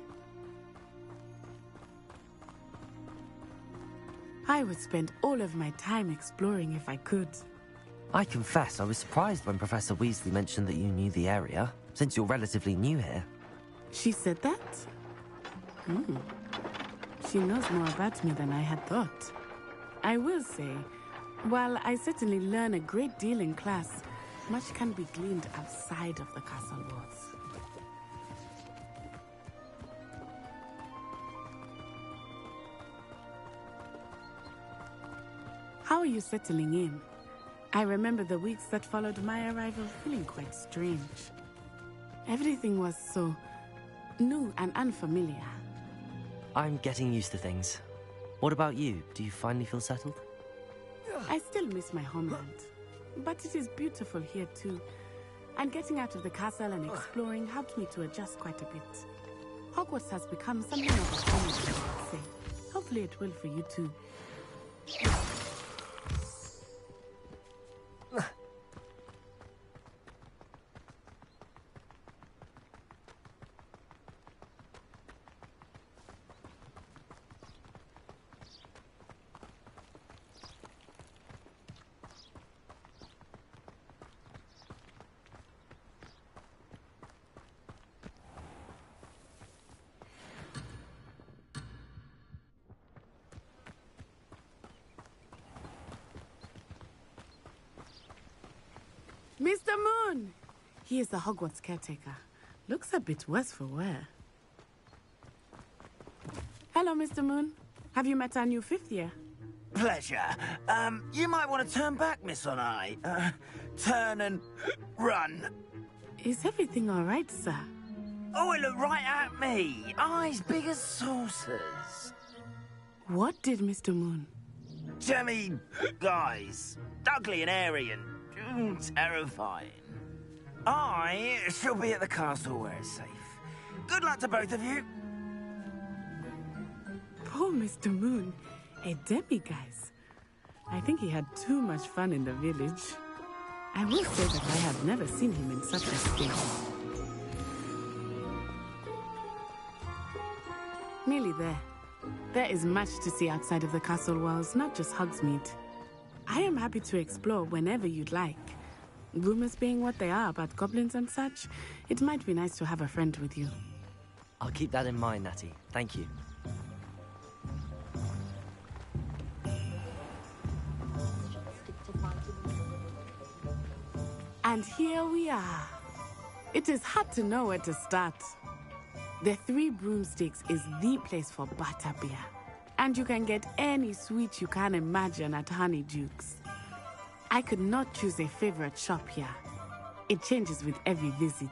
I would spend all of my time exploring if I could. I confess I was surprised when Professor Weasley mentioned that you knew the area, since you're relatively new here. She said that? She knows more about me than I had thought. I will say, while I certainly learn a great deal in class, much can be gleaned outside of the castle walls. How are you settling in? I remember the weeks that followed my arrival feeling quite strange. Everything was so new and unfamiliar. I'm getting used to things. What about you? Do you finally feel settled? I still miss my homeland, but it is beautiful here too. And getting out of the castle and exploring helped me to adjust quite a bit. Hogwarts has become something of a home, I'd say. Hopefully it will for you too. Mr. Moon! He is the Hogwarts caretaker. Looks a bit worse for wear. Hello, Mr. Moon. Have you met our new fifth year? Pleasure. You might want to turn back, Miss Onai. Turn and run. Is everything all right, sir? Oh, it looked right at me. Eyes big as saucers. What did Mr. Moon? Jemmy, guys. Ugly and airy and terrifying. I shall be at the castle where it's safe. Good luck to both of you. Poor Mr. Moon. A demi-guise. I think he had too much fun in the village. I will say that I have never seen him in such a state. Nearly there. There is much to see outside of the castle walls, not just Hogsmeade. I am happy to explore whenever you'd like. Rumors being what they are about goblins and such, it might be nice to have a friend with you. I'll keep that in mind, Natty. Thank you. And here we are. It is hard to know where to start. The Three Broomsticks is the place for butterbeer. And you can get any sweet you can imagine at Honeydukes. I could not choose a favorite shop here. It changes with every visit.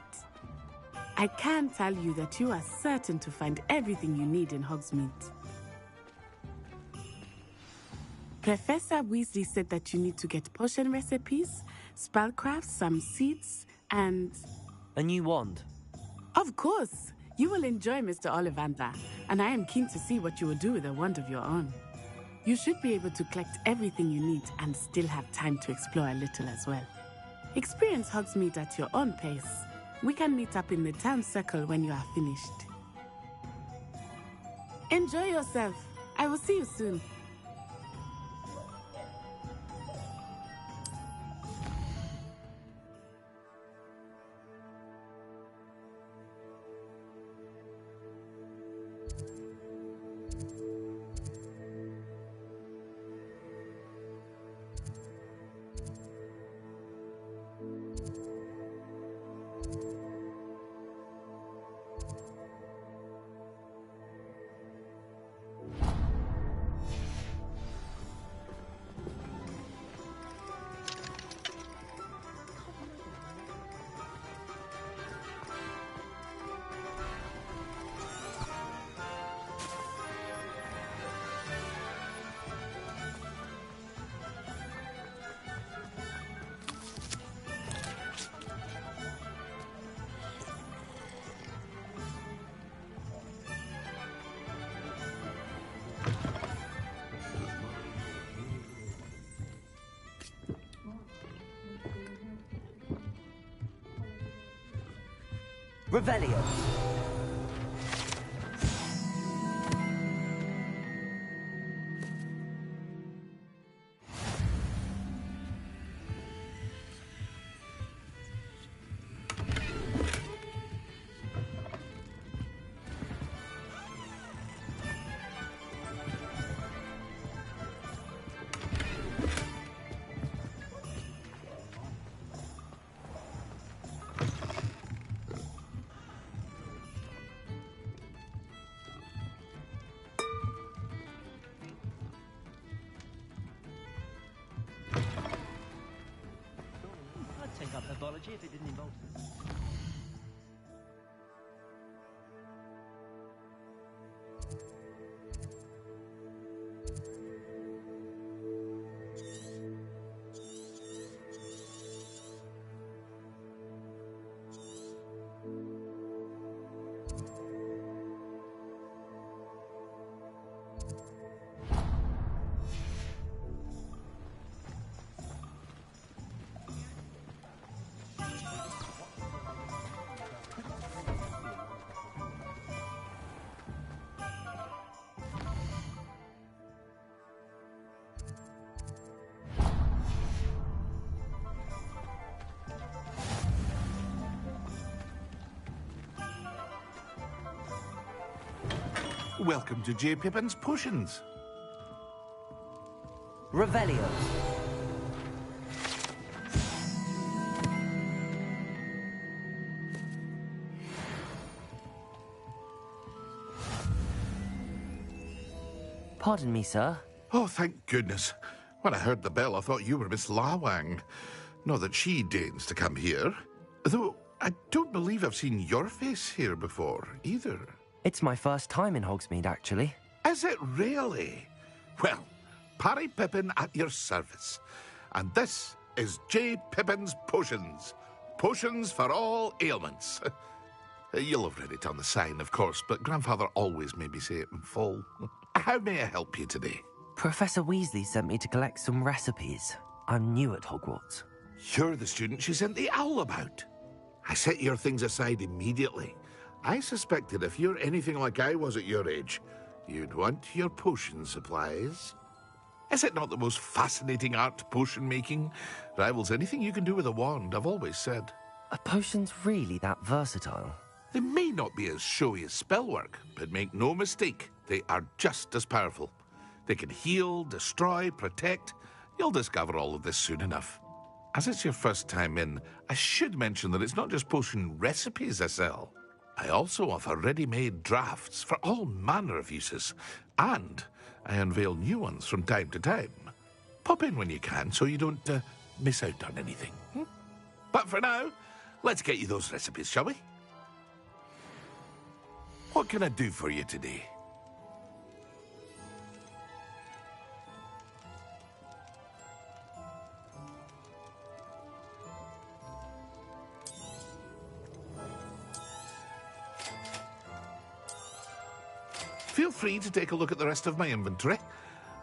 I can tell you that you are certain to find everything you need in Hogsmeade. Professor Weasley said that you need to get potion recipes, spellcrafts, some seeds, and... A new wand. Of course! You will enjoy Mr. Ollivander, and I am keen to see what you will do with a wand of your own. You should be able to collect everything you need and still have time to explore a little as well. Experience Hogsmeade at your own pace. We can meet up in the town circle when you are finished. Enjoy yourself. I will see you soon. Revelio. Take up herbology if it didn't involve. Welcome to J. Pippin's Potions. Revelio. Pardon me, sir. Oh, thank goodness. When I heard the bell, I thought you were Miss Lawang. Not that she deigns to come here. Though, I don't believe I've seen your face here before, either. It's my first time in Hogsmeade, actually. Is it really? Well, Parry Pippin at your service. And this is J. Pippin's Potions. Potions for all ailments. You'll have read it on the sign, of course, but Grandfather always made me say it in full. How may I help you today? Professor Weasley sent me to collect some recipes. I'm new at Hogwarts. You're the student she sent the owl about. I set your things aside immediately. I suspected if you're anything like I was at your age, you'd want your potion supplies. Is it not the most fascinating art, potion making? Rivals anything you can do with a wand, I've always said. Are potions really that versatile? They may not be as showy as spellwork, but make no mistake, they are just as powerful. They can heal, destroy, protect. You'll discover all of this soon enough. As it's your first time in, I should mention that it's not just potion recipes I sell. I also offer ready-made drafts for all manner of uses, and I unveil new ones from time to time. Pop in when you can so you don't miss out on anything. But for now, let's get you those recipes, shall we? What can I do for you today? Feel free to take a look at the rest of my inventory,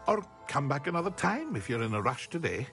or come back another time if you're in a rush today.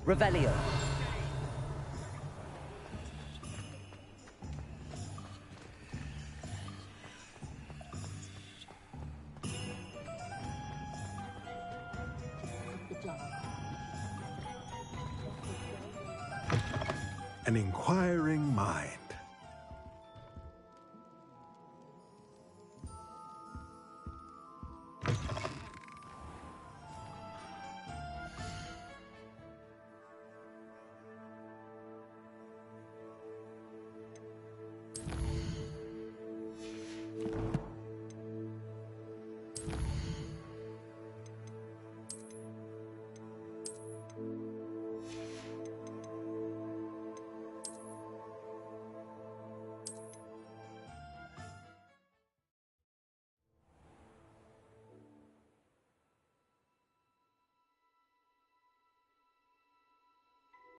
Revelio. An inquiring mind.